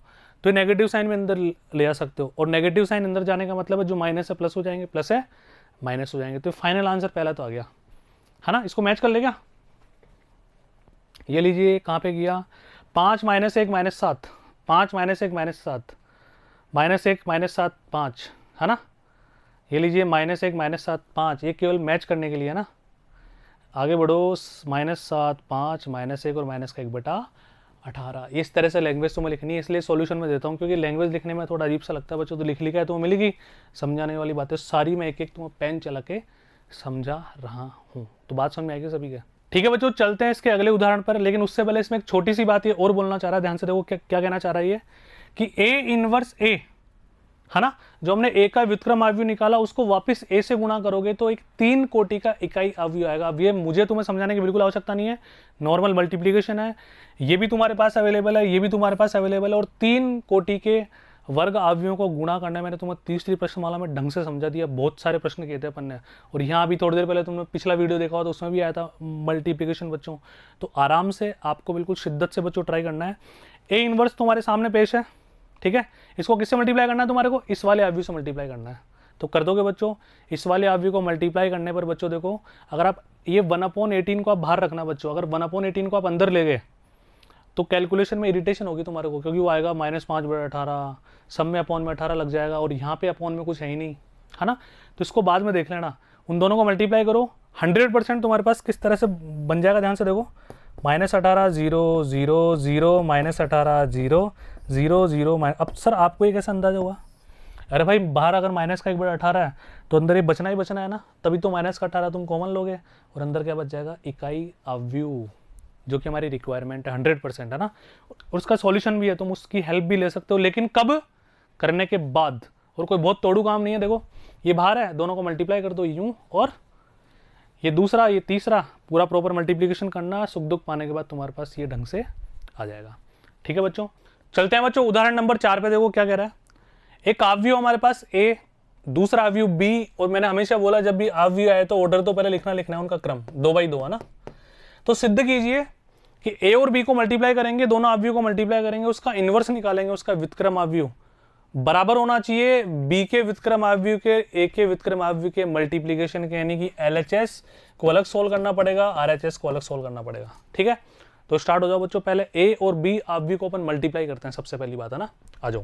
[SPEAKER 1] तो ये नेगेटिव साइन में अंदर ले आ सकते हो, और नेगेटिव साइन अंदर जाने का मतलब है जो माइनस है प्लस हो जाएंगे, प्लस है माइनस हो जाएंगे। तो फाइनल आंसर पहला तो आ गया, है ना। इसको मैच कर ले क्या, ये लीजिए कहाँ पे गया, 5 -1 -7 5 -1 -7 -1 -7 5, है ना। ये लीजिए -1 -7 5, ये केवल मैच करने के लिए है ना। आगे बढ़ो, -7 5 -1 और माइनस का 1/18। इस तरह से लैंग्वेज तो मैं लिखनी है, इसलिए सॉल्यूशन में देता हूँ, क्योंकि लैंग्वेज लिखने में थोड़ा अजीब सा लगता है बच्चों। तो लिख लिखा है तो मिलेगी, समझाने वाली बातें सारी मैं एक एक तुम्हें पेन चला के समझा रहा हूँ। तो बात समझ में आएगी सभी का, ठीक है बच्चों। चलते हैं इसके अगले उदाहरण पर, लेकिन उससे पहले इसमें एक छोटी सी बात ये और बोलना चाह रहा है, ध्यान से देखो क्या कहना चाह रहा है ये, कि ए इनवर्स ए, है ना, जो हमने ए का व्युत्क्रम अवयव निकाला उसको वापस ए से गुणा करोगे तो एक 3 कोटि का इकाई अवयव आएगा। अब ये मुझे तुम्हें समझाने की बिल्कुल आवश्यकता नहीं है, नॉर्मल मल्टीप्लिकेशन है, ये भी तुम्हारे पास अवेलेबल है, ये भी तुम्हारे पास अवेलेबल है, और 3 कोटि के वर्ग अवयवों को गुणा करना है। मैंने तुम्हें तीसरी प्रश्नमाला में ढंग से समझा दिया, बहुत सारे प्रश्न किए थे अपन ने, और यहाँ अभी थोड़ी देर पहले तुमने पिछला वीडियो देखा हो तो उसमें भी आया था मल्टीप्लिकेशन बच्चों। तो आराम से आपको बिल्कुल शिद्दत से बच्चों ट्राई करना है। ए इनवर्स तुम्हारे सामने पेश है, ठीक है। इसको किससे मल्टीप्लाई करना है तुम्हारे को, इस वाले अवयव से मल्टीप्लाई करना है। तो कर दोगे बच्चों, इस वाले अवयव को मल्टीप्लाई करने पर बच्चों देखो, अगर आप ये 1/18 को आप बाहर रखना बच्चों, अगर 1/18 को आप अंदर ले गए तो कैलकुलेशन में इरिटेशन होगी तुम्हारे को, क्योंकि वो आएगा -5/18, सब में अपॉन में 18 लग जाएगा, और यहाँ पे अपॉन में कुछ है ही नहीं, है ना। तो इसको बाद में देख लेना, उन दोनों को मल्टीप्लाई करो, 100% तुम्हारे पास किस तरह से बन जाएगा, ध्यान से देखो, -18 0 0 0 -18 0 0 0। अब सर आपको ये कैसा अंदाजा हुआ, अरे भाई बाहर अगर माइनस का 1/18 है तो अंदर ये बचना ही बचना है ना, तभी तो -18 तुम कॉमन लोगे, और अंदर क्या बच जाएगा, इकाई अवयव, जो कि हमारी रिक्वायरमेंट है 100%, है ना। और उसका सॉल्यूशन भी है, तुम उसकी हेल्प भी ले सकते हो, लेकिन कब, करने के बाद, और कोई बहुत तोड़ू काम नहीं है। देखो ये बाहर है, दोनों को मल्टीप्लाई कर दो यूं, और ये दूसरा ये तीसरा, पूरा प्रॉपर मल्टीप्लिकेशन करना, सुख दुख पाने के बाद तुम्हारे पास ये ढंग से आ जाएगा, ठीक है बच्चों। चलते हैं बच्चों उदाहरण नंबर 4 पे। देखो क्या कह रहा है, एक अवयव हमारे पास ए, दूसरा अवयव बी, और मैंने हमेशा बोला जब भी अवयव आए तो ऑर्डर तो पहले लिखना है उनका क्रम 2/2 है ना। तो सिद्ध कीजिए कि ए और बी को मल्टीप्लाई करेंगे, दोनों अवयव को मल्टीप्लाई करेंगे, उसका इनवर्स निकालेंगे, उसका व्युत्क्रम अवयव बराबर होना चाहिए बी के व्युत्क्रम अवयव के ए के व्युत्क्रम अवयव के मल्टीप्लीकेशन के, यानी कि LHS को अलग सोल्व करना पड़ेगा, RHS को अलग सोल्व करना पड़ेगा। ठीक है, तो स्टार्ट हो जाओ बच्चों। पहले ए और बी अवयव को अपन मल्टीप्लाई करते हैं, सबसे पहली बात है ना। आ जाओ,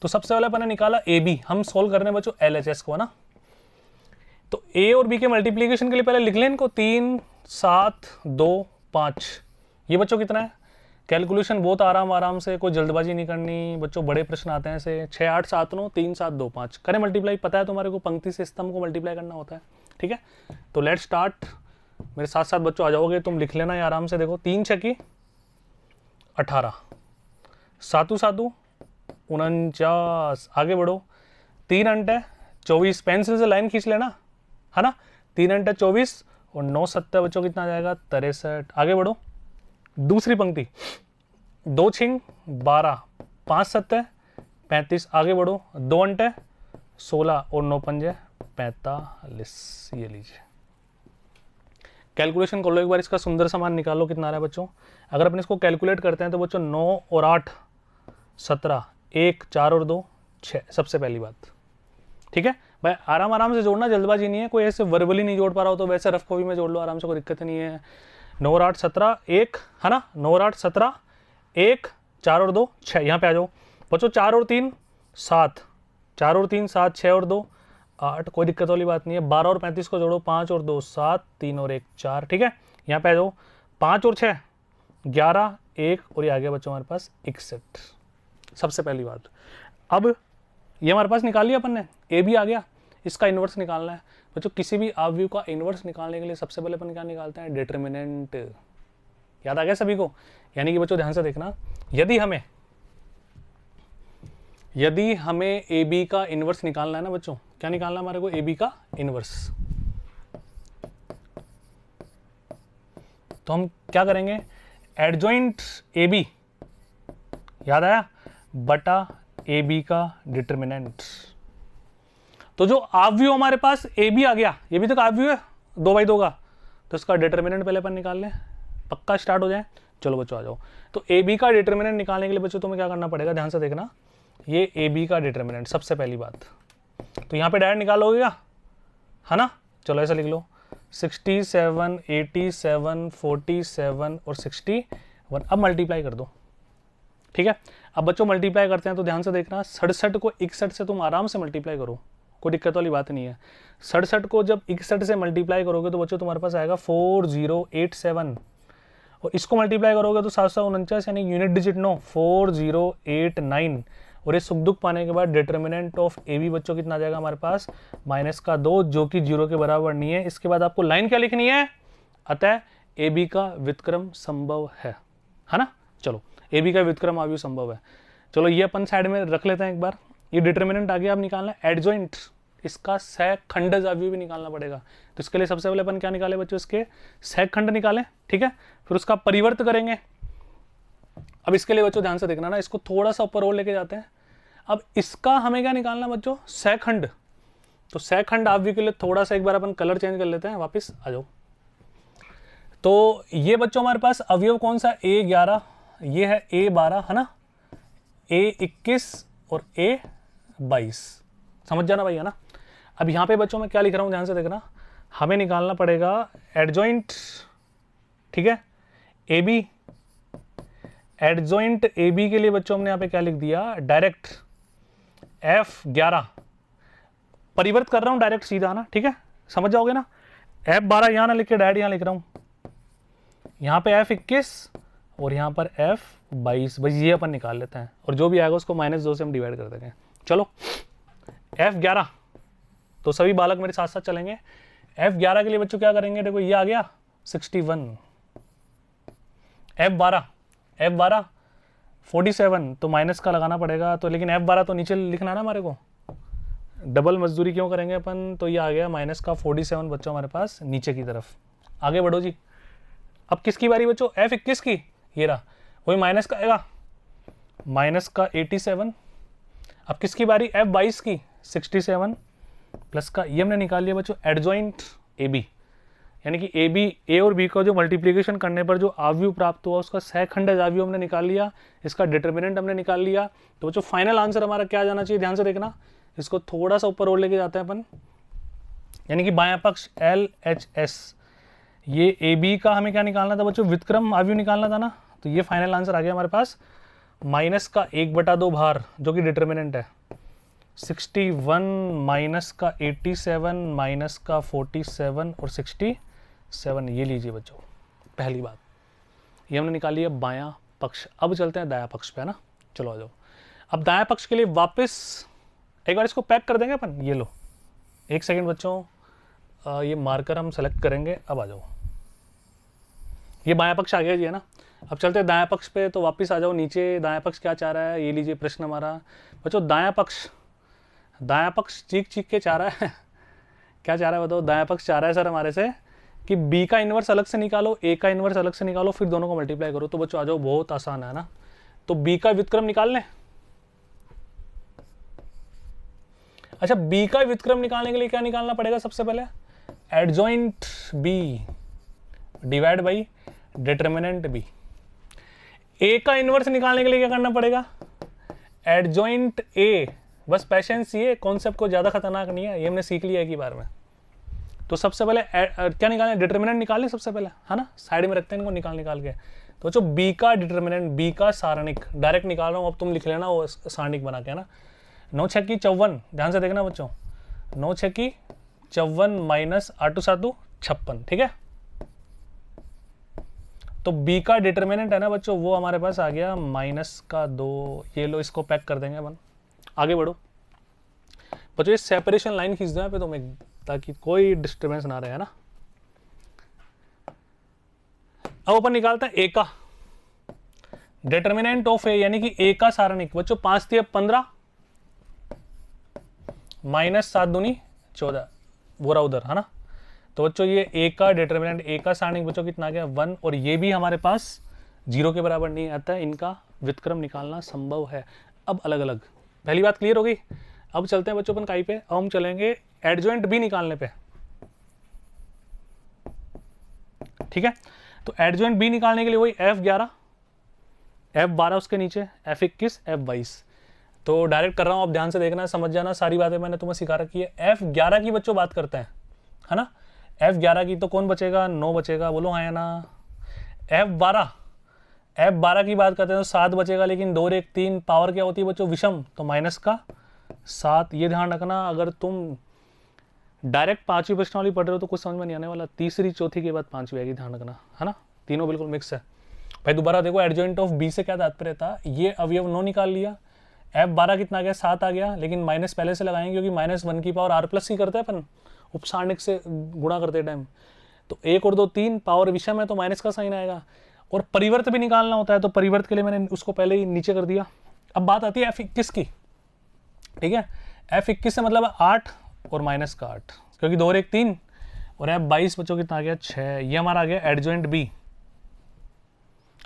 [SPEAKER 1] तो सबसे पहले अपन ने निकाला ए बी, हम सोल्व करने बच्चों LHS को है ना। तो ए और बी के मल्टीप्लीकेशन के लिए पहले लिख लें इनको, 3 7 2 5। ये बच्चों कितना है, कैलकुलेशन बहुत आराम से, कोई जल्दबाजी नहीं करनी बच्चों, बड़े प्रश्न आते हैं ऐसे। 6 8 7 9 3 7 2 5 करें मल्टीप्लाई, पता है तुम्हारे को पंक्ति से स्तंभ को मल्टीप्लाई करना होता है। ठीक है, तो लेट्स स्टार्ट, मेरे साथ साथ बच्चों आ जाओगे, तुम लिख लेना आराम से। देखो 3 6 18, 7 7 49, आगे बढ़ो, 3 अंट है 24, पेंसिल से लाइन खींच लेना है ना। 3 अंट है 24 और 9 7 बच्चों कितना आ जाएगा 63। आगे बढ़ो, दूसरी पंक्ति 2 6 12, 5 7 35, आगे बढ़ो, 2 अंट है 16 और 9 5 45। ये लीजिए कैलकुलेशन कर लो एक बार, इसका सुंदर सामान निकालो कितना आ रहा है बच्चों। अगर अपन इसको कैलकुलेट करते हैं तो बच्चों 9 और 8 17, 1 4 और 2 6, सबसे पहली बात। ठीक है भाई, आराम से जोड़ना, जल्दबाजी नहीं है, कोई ऐसे वर्बली नहीं जोड़ पा रहा हो तो वैसे रफ कॉपी में जोड़ लो आराम से, कोई दिक्कत नहीं है। 9 और 8 17, 1 है ना, 9 और 8 17, 1 4 और 2 6, यहाँ पे आ जाओ बच्चों। 4 और 3 7, 4 और 3 7, 6 और 2 8, कोई दिक्कत वाली बात नहीं है। 12 और 35 को जोड़ो, 5 और 2 7, 3 और 1 4। ठीक है, यहाँ पे आ जाओ, 5 और 6 11, 1 और ये आ गया बच्चों हमारे पास 61, सबसे पहली बात। अब ये हमारे पास निकाल लिया अपन ने, ए भी आ गया, इसका इन्वर्स निकालना है बच्चों। किसी भी अवयव का इन्वर्स निकालने के लिए सबसे पहले अपन क्या निकालते हैं, डिटरमिनेंट। याद आ गया सभी को, यानी कि बच्चों ध्यान से देखना, यदि हमें ए बी का इन्वर्स निकालना है ना बच्चों, क्या निकालना है हमारे को, ए बी का इन्वर्स, तो हम क्या करेंगे, एडजॉइंट ए बी, याद आया, बटा ए बी का डिटरमिनेंट। तो जो अवयव हमारे पास ए बी आ गया, ये भी तो अवयव है 2/2 का, तो इसका डिटरमिनेंट पहले अपन निकाल लें, पक्का स्टार्ट हो जाए। चलो बच्चों आ जाओ, तो ए बी का डिटरमिनेंट निकालने के लिए बच्चों तुम्हें क्या करना पड़ेगा, ध्यान से देखना, ये ए बी का डिटरमिनेंट सबसे पहली बात। तो यहाँ पे डायरेक्ट निकालोगे क्या, है ना। चलो ऐसा लिख लो, 67 87 47 और 61। अब मल्टीप्लाई कर दो। ठीक है, अब बच्चों मल्टीप्लाई करते हैं तो ध्यान से देखना, 67 को 61 से तुम आराम से मल्टीप्लाई करो, कोई दिक्कत वाली बात नहीं है। 67 को जब 61 से मल्टीप्लाई करोगे तो बच्चों तुम्हारे पास आएगा 4087, और इसको मल्टीप्लाई करोगे तो 749, यानी यूनिट डिजिट 9 4089, और ये सुख दुख पाने के बाद डिटरमिनेंट ऑफ ए बी बच्चों कितना आ जाएगा हमारे पास, -2, जो कि 0 के बराबर नहीं है। इसके बाद आपको लाइन क्या लिखनी है, अतः ए बी का व्युत्क्रम संभव है ना। चलो ए बी का व्युत्क्रम अवयव संभव है। चलो ये अपन साइड में रख लेते हैं एक बार, ये डिटरमिनेंट आ गया। अब निकालना है एडजॉइंट, इसका सहखंडज अवयव भी निकालना पड़ेगा। तो इसके लिए सबसे पहले अपन क्या निकाले बच्चों, इसके सहखंड निकालें। ठीक है, फिर उसका परिवर्त करेंगे। अब इसके लिए बच्चों ध्यान से देखना ना, इसको थोड़ा सा ऊपर और लेके जाते हैं। अब इसका हमें क्या निकालना बच्चों, सहखंड। तो सहखंड अवयव के लिए थोड़ा सा एक बार अपन कलर चेंज कर लेते हैं, वापिस आ जाओ। तो ये बच्चों हमारे पास अवयव कौन सा, A11, ये है A12 है ना, A21 और A22, समझ जाना भाई है ना। अब यहाँ पे बच्चों मैं क्या लिख रहा हूँ, ध्यान से देखना, हमें निकालना पड़ेगा एडजॉइंट। ठीक है, A B, adjoint A B के लिए बच्चों हमने यहाँ पे क्या लिख दिया, डायरेक्ट F11, परिवर्त कर रहा हूँ डायरेक्ट सीधा ना। ठीक है, समझ जाओगे ना। F12 यहाँ ना लिख के डायरेक्ट यहाँ लिख रहा हूँ, यहाँ पे F21 और यहाँ पर F22, बस ये अपन निकाल लेते हैं, और जो भी आएगा उसको -2 से हम डिवाइड कर देंगे। चलो F11, तो सभी बालक मेरे साथ साथ चलेंगे। F11 के लिए बच्चों क्या करेंगे, देखो ये आ गया 61, F12 47, तो माइनस का लगाना पड़ेगा। तो लेकिन F12 तो नीचे लिखना ना हमारे को, डबल मजदूरी क्यों करेंगे अपन, तो ये आ गया -47 बच्चों हमारे पास नीचे की तरफ। आगे बढ़ो जी। अब किसकी बारी बच्चों, F21 की, ये रहा, वही माइनस का आएगा, माइनस का 87। अब किसकी बारी, F22 की 67 प्लस का ये हमने निकाल लिया बच्चों एडजॉइंट AB, यानी कि ए और बी का जो मल्टीप्लिकेशन करने पर जो आव्यूह प्राप्त हुआ उसका सहखंडज आव्यूह हमने निकाल लिया, इसका डिटर्मिनेंट हमने निकाल लिया। तो बच्चों फाइनल आंसर हमारा क्या जाना चाहिए, ध्यान से देखना, इसको थोड़ा सा ऊपर और लेके जाते हैं अपन, यानी कि बायां पक्ष LHS, ये AB का हमें क्या निकालना था बच्चों, व्युत्क्रम आव्यूह निकालना था ना। तो ये फाइनल आंसर आ गया हमारे पास, माइनस का 1/2 भार जो कि डिटर्मिनेंट है 61 माइनस का 87 माइनस का 47 और 67, ये लीजिए बच्चों पहली बात, ये हमने निकाली है बायां पक्ष। अब चलते हैं दायां पक्ष पे, है ना, चलो आ जाओ। अब दायां पक्ष के लिए वापस एक बार इसको पैक कर देंगे अपन, ये लो, एक सेकंड बच्चों, ये मार्कर हम सेलेक्ट करेंगे। अब आ जाओ, ये बायां पक्ष आ गया जी, है ना। अब चलते हैं दायां पक्ष पे, तो वापस आ जाओ नीचे। दायां पक्ष क्या चाह रहा है, ये लीजिए प्रश्न हमारा बच्चों, दायां पक्ष चीख के चाह रहा है क्या चाह रहा है बताओ, दायां पक्ष चाह रहा है सर हमारे से कि B का इन्वर्स अलग से निकालो, A का इन्वर्स अलग से निकालो, फिर दोनों को मल्टीप्लाई करो। तो बच्चों आ जाओ, बहुत आसान है ना। तो B का व्युत्क्रम निकाल लें। अच्छा, B का व्युत्क्रम निकालने के लिए क्या निकालना पड़ेगा सबसे पहले, adjoint B divide by determinant B। A का इन्वर्स निकालने के लिए क्या करना पड़ेगा, एडजॉइंट A। बस पेशेंस, ये कॉन्सेप्ट को ज़्यादा खतरनाक नहीं है, ये हमने सीख लिया एक ही बार में। तो सबसे पहले क्या निकालें, डिटर्मिनेंट निकालें सबसे पहले, है ना, साइड में रखते हैं इनको निकाल के। तो जो B का डिटर्मिनेंट, B का सारणिक डायरेक्ट निकाल रहा हूँ, अब तुम लिख लेना वो सारणिक बना के, है ना। 9 6 की 54, ध्यान से देखना बच्चों, 9 6 की 54 माइनस 8 7 56, ठीक है। तो B का डिटर्मिनेंट है ना बच्चों, वो हमारे पास आ गया माइनस का 2। ये लो, इसको पैक कर देंगे अपन, आगे बढ़ो बच्चों। ये सेपरेशन लाइन खींच दो यहाँ पे तुम्हें, ताकि कोई डिस्टर्बेंस ना रहे, है ना। अब अपन निकालते हैं A का डिटर्मिनेंट ऑफ A, यानी कि A का सारणिक बच्चों 5 3 15 माइनस 7 दूनी 14, बोरा उधर, है ना। तो बच्चों ये A का डिटर्मिनेंट, A का सारणिक बच्चों कितना आ गया 1, और ये भी हमारे पास 0 के बराबर नहीं आता है, इनका व्युत्क्रम निकालना संभव है। अब अलग अलग, पहली बात क्लियर हो गई। अब चलते हैं बच्चों अपन काई पे, अब हम चलेंगे एडजॉइंट B निकालने पे, ठीक है। तो एडजॉइंट B निकालने के लिए वही F11 F12 उसके नीचे F21 F22, तो डायरेक्ट कर रहा हूं, आप ध्यान से देखना, समझ जाना, सारी बातें मैंने तुम्हें सिखा रखी है। F11 की बच्चों बात करते हैं, है ना। F11 की तो कौन बचेगा, 9 बचेगा, बोलो हाँ या ना। F12 की बात करते हैं तो 7 बचेगा, लेकिन 2 और 1 3, पावर क्या होती है बच्चों, विषम, तो माइनस का 7। ये ध्यान रखना, अगर तुम डायरेक्ट 5वीं प्रश्नावली पढ़ रहे हो तो कुछ समझ में नहीं आने वाला, तीसरी चौथी के बाद 5वीं आएगी, ध्यान रखना, है ना। तीनों बिल्कुल मिक्स है भाई। दोबारा देखो, एडजॉइंट ऑफ B से क्या तात्पर्य था, ये अवयव 9 निकाल लिया, F12 कितना आ गया, 7 आ गया, लेकिन माइनस पहले से लगाएंगे क्योंकि -1 की पावर R+ ही करते हैं अपन उपसारणिक से गुणा करते टाइम। तो 1 और 2 3, पावर विषम है तो माइनस का साइन आएगा। और परिवर्त भी निकालना होता है, तो परिवर्त के लिए मैंने उसको पहले ही नीचे कर दिया। अब बात आती है F21 की, ठीक है। F21 से मतलब 8 और माइनस का 8, क्योंकि 2 और 1 3, और F22 बच्चों कितना आ गया 6, ये हमारा आ गया एडजॉइंट B।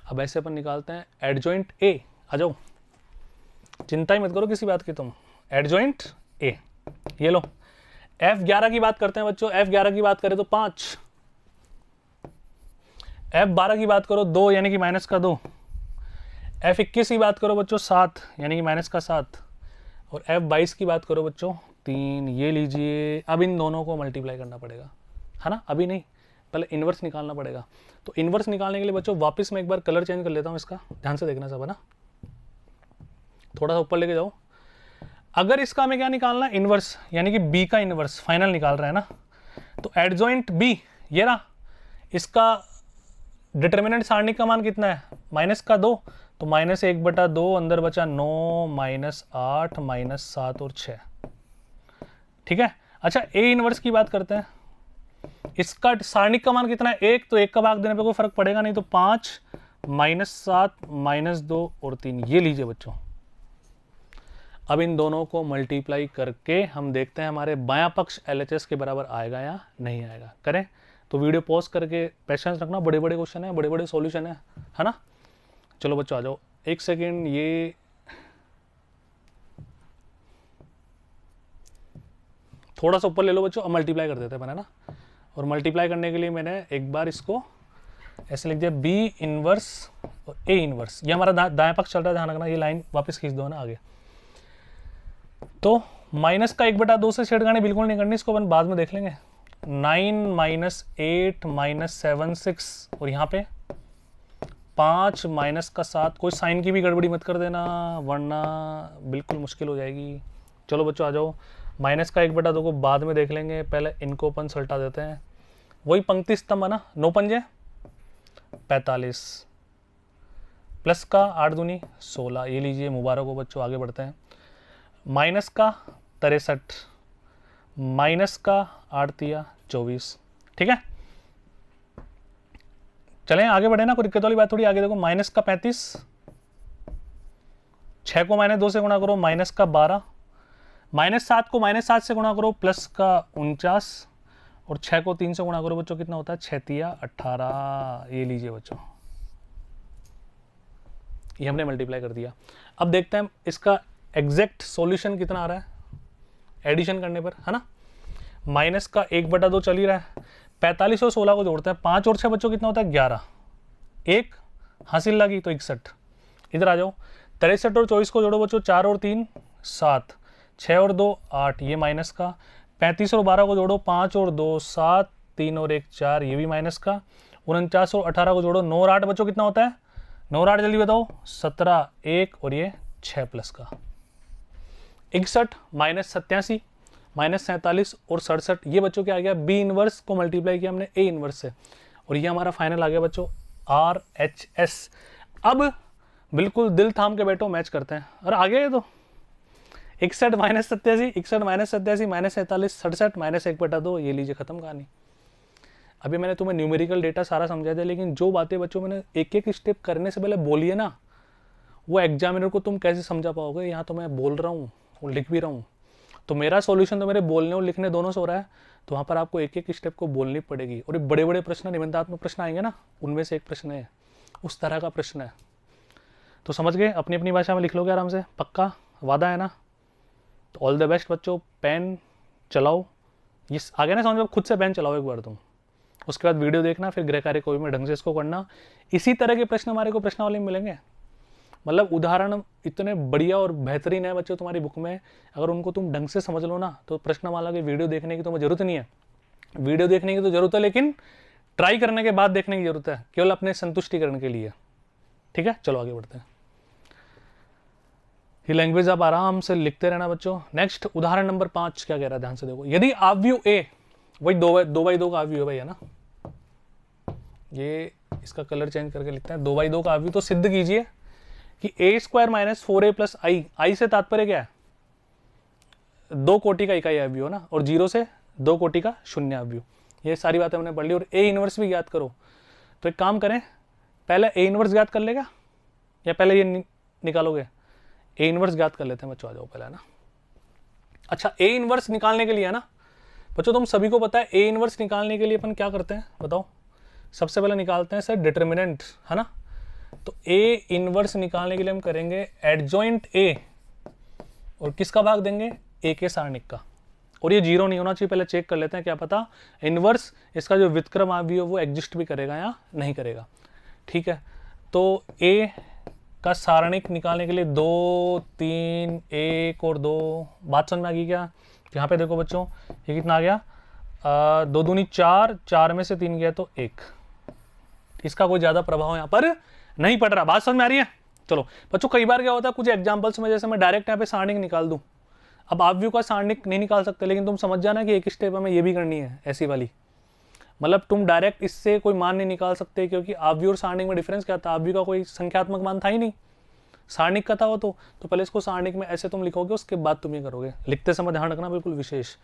[SPEAKER 1] अब ऐसे अपन निकालते हैं एडजॉइंट A, आ जाओ, चिंता ही मत करो किसी बात की तुम, एडजॉइंट A, ये लो। F11 की बात करते हैं बच्चों, F11 की बात करें तो 5, F12 की बात करो 2, यानी कि माइनस का 2, F21 की बात करो बच्चों 7, यानी कि माइनस का 7, और F22 की बात करो बच्चों 3, ये लीजिए। अब इन दोनों को मल्टीप्लाई करना पड़ेगा, है ना, अभी नहीं, पहले इन्वर्स निकालना पड़ेगा। तो इन्वर्स निकालने के लिए बच्चों वापस मैं एक बार कलर चेंज कर लेता हूँ इसका, ध्यान से देखना सब, है ना, थोड़ा सा ऊपर लेके जाओ। अगर इसका हमें क्या निकालना है, इन्वर्स, यानी कि B का इन्वर्स फाइनल निकाल रहा है ना, तो एडजॉइंट B ये रहा, इसका डिटर्मिनेंट सारणिक का मान कितना है, माइनस का 2, तो -1/2, अंदर बचा 9 -8 -7 और 6, ठीक है। अच्छा, A इन्वर्स की बात करते हैं, इसका सारणिक का मान कितना है 1, तो 1 का भाग देने पे कोई फर्क पड़ेगा नहीं, तो 5 -7 -2 और 3, ये लीजिए बच्चों। अब इन दोनों को मल्टीप्लाई करके हम देखते हैं हमारे बायां पक्ष LHS के बराबर आएगा या नहीं आएगा। करें तो वीडियो पॉज करके पेशेंस रखना, बड़े बड़े क्वेश्चन है, बड़े बड़े सॉल्यूशन है ना। चलो बच्चों आ जाओ, एक सेकेंड, ये थोड़ा सा ऊपर ले लो बच्चों, अब मल्टीप्लाई कर देते हैं मैंने ना, और मल्टीप्लाई करने के लिए मैंने एक बार इसको ऐसे लिख दिया बी इनवर्स और ए इनवर्स। ये हमारा दाएं पक्ष चल रहा है, ध्यान रखना, ये लाइन वापस खींच दो ना आगे। तो माइनस का 1/2 से छेड़खानी बिल्कुल नहीं करनी, इसको अपन बाद में देख लेंगे। 9 माइनस 8 माइनस 7 6 और यहाँ पे 5 माइनस का 7। कोई साइन की भी गड़बड़ी मत कर देना वरना बिल्कुल मुश्किल हो जाएगी। चलो बच्चों आ जाओ, माइनस का 1/2 को बाद में देख लेंगे, पहले इनको अपन सल्टा देते हैं। वही पंक्ति स्तंभ है ना, 9 पंजे 45 प्लस का 8 दूनी 16। ये लीजिए मुबारक हो बच्चों, आगे बढ़ते हैं। माइनस का 63 माइनस का 8 तिया 24। ठीक है, चलें आगे बढ़े ना, कोई दिक्कत वाली बात थोड़ी। आगे देखो, माइनस का 35, 6 को -2 से गुणा करो, माइनस का 12, माइनस 7 को -7 से गुणा करो, प्लस का 49, और 6 को 3 से गुणा करो बच्चों, कितना होता है 6 तिया 18। ये लीजिए बच्चों, ये हमने मल्टीप्लाई कर दिया। अब देखते हैं इसका एग्जैक्ट सॉल्यूशन कितना आ रहा है एडिशन करने पर, है ना। माइनस का 1/2 चल ही रहा है, 45 और 16 को जोड़ते हैं, 5 और 6 बच्चों कितना होता है 11, एक हासिल लगी तो 61। इधर आ जाओ, 63 और 24 को जोड़ो बच्चों, 4 और 3 7, 6 और 2 8, ये माइनस का। 35 और 12 को जोड़ो, 5 और 2 7, 3 और 1 4, ये भी माइनस का। 49 और 18 को जोड़ो, 9 और 8 बच्चों कितना होता है, 9 और 8 जल्दी बताओ, 17 1 और ये 6 प्लस का 61, माइनस 87 माइनस 47 और 67। ये बच्चों क्या आ गया, बी इनवर्स को मल्टीप्लाई किया हमने ए इनवर्स से, और ये हमारा फाइनल आ गया बच्चों RHS। अब बिल्कुल दिल थाम के बैठो, मैच करते हैं। और आ गया तो 61 माइनस 87, 61 माइनस 87 माइनस 47, 67 माइनस 1/2। ये लीजिए खत्म कहानी। अभी मैंने तुम्हें न्यूमेरिकल डेटा सारा समझा दिया, लेकिन जो बातें बच्चों मैंने एक एक स्टेप करने से पहले बोली है ना, वो एग्जामिनर को तुम कैसे समझा पाओगे। यहाँ तो मैं बोल रहा हूँ और लिख भी रहा हूँ, तो मेरा सॉल्यूशन तो मेरे बोलने और लिखने दोनों से हो रहा है, तो वहाँ पर आपको एक एक स्टेप को बोलनी पड़ेगी। और ये बड़े बड़े प्रश्न, निबंधात्मक प्रश्न आएंगे ना, उनमें से एक प्रश्न है, उस तरह का प्रश्न है। तो समझ गए, अपनी अपनी भाषा में लिख लोगे आराम से, पक्का वादा है ना। तो ऑल द बेस्ट बच्चों, पेन चलाओ, ये आगे ना समझ में, खुद से पेन चलाओ एक बार तुम, उसके बाद वीडियो देखना, फिर गृह कार्य को भी में ढंग से इसको करना। इसी तरह के प्रश्न हमारे को प्रश्नावली में मिलेंगे, मतलब उदाहरण इतने बढ़िया और बेहतरीन है बच्चों तुम्हारी बुक में, अगर उनको तुम ढंग से समझ लो ना, तो प्रश्नमाला की वीडियो देखने की तुम्हें जरूरत नहीं है। वीडियो देखने की तो जरूरत है, लेकिन ट्राई करने के बाद देखने की जरूरत है, केवल अपने संतुष्टिकरण के लिए। ठीक है, चलो आगे बढ़ते हैं। ये लैंग्वेज आप आराम से लिखते रहना बच्चों। नेक्स्ट उदाहरण नंबर 5 क्या कह रहा है, ध्यान से देखो। यदि आव्यूह ए, वही 2/2 का आव्यूह है भाई, है ना। ये इसका कलर चेंज करके लिखते हैं, 2/2 का आव्यूह। तो सिद्ध कीजिए कि a² माइनस 4a प्लस आई से तात्पर्य क्या है, 2 कोटि का इकाई आव्यूह ना, और 0 से 2 कोटि का शून्य आव्यूह। ये सारी बातें हमने पढ़ ली। और ए इनवर्स भी याद करो। तो एक काम करें, पहले ए इनवर्स याद कर लेगा या पहले ये निकालोगे। ए इनवर्स याद कर लेते हैं बच्चों, आ जाओ पहले ना। अच्छा, ए इनवर्स निकालने के लिए है ना बच्चों, तुम सभी को पता है ए इनवर्स निकालने के लिए अपन क्या करते हैं बताओ। सबसे पहले निकालते हैं सर डिटर्मिनेंट, है ना। तो ए इनवर्स निकालने के लिए हम करेंगे एडजॉइंट ए, और किसका भाग देंगे, ए के सारणिक का। और ये 0 नहीं होना चाहिए, पहले चेक कर लेते हैं, क्या पता इनवर्स इसका जो व्युत्क्रम आव्यूह वो एग्जिस्ट भी करेगा या नहीं करेगा। ठीक है, तो ए का सारणिक निकालने के लिए 2 3 1 और 2। बात समझ में आ गई क्या। यहाँ पे देखो बच्चों, ये कितना आ गया, 2 दूनी 4, 4 में से 3 गया तो 1। इसका कोई ज्यादा प्रभाव यहाँ पर नहीं पड़ रहा। बात समझ में आ रही है। चलो बच्चों, कई बार क्या होता है कुछ एग्जांपल्स में, जैसे मैं डायरेक्ट यहाँ पे सारणिक निकाल दूं, अब आव्यूह का सारणिक नहीं निकाल सकते, लेकिन तुम समझ जाना कि एक स्टेप हमें ये भी करनी है ऐसी वाली। मतलब तुम डायरेक्ट इससे कोई मान नहीं निकाल सकते, क्योंकि आव्यूह और सारणिक में डिफरेंस क्या था, आव्यूह का कोई संख्यात्मक मान था ही नहीं, सारणिक का था वो। तो पहले इसको सारणिक में ऐसे तुम लिखोगे, उसके बाद तुम ये करोगे। लिखते समय ध्यान रखना बिल्कुल विशेष।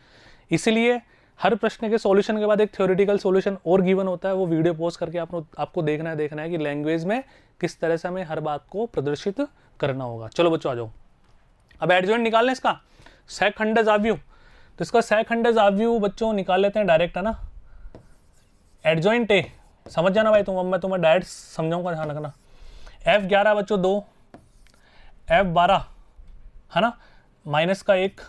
[SPEAKER 1] इसलिए हर प्रश्न के सॉल्यूशन के बाद एक थ्योरेटिकल सॉल्यूशन और गिवन होता है, वो वीडियो पोस्ट करके आपको देखना है कि लैंग्वेज में किस तरह से हमें हर बात को प्रदर्शित करना होगा। चलो बच्चों आ जाओ, अब एडजॉइंट निकालने इसका सहखंडज आव्यूह। तो इसका सहखंडज आव्यूह बच्चों निकाल लेते हैं डायरेक्ट, है ना। एडजॉइंट ए समझ जाना भाई तुम, अब मैं तुम्हें डायरेक्ट समझाऊंगा, ध्यान रखना। F11 बच्चों 2, F12 है ना, माइनस का 1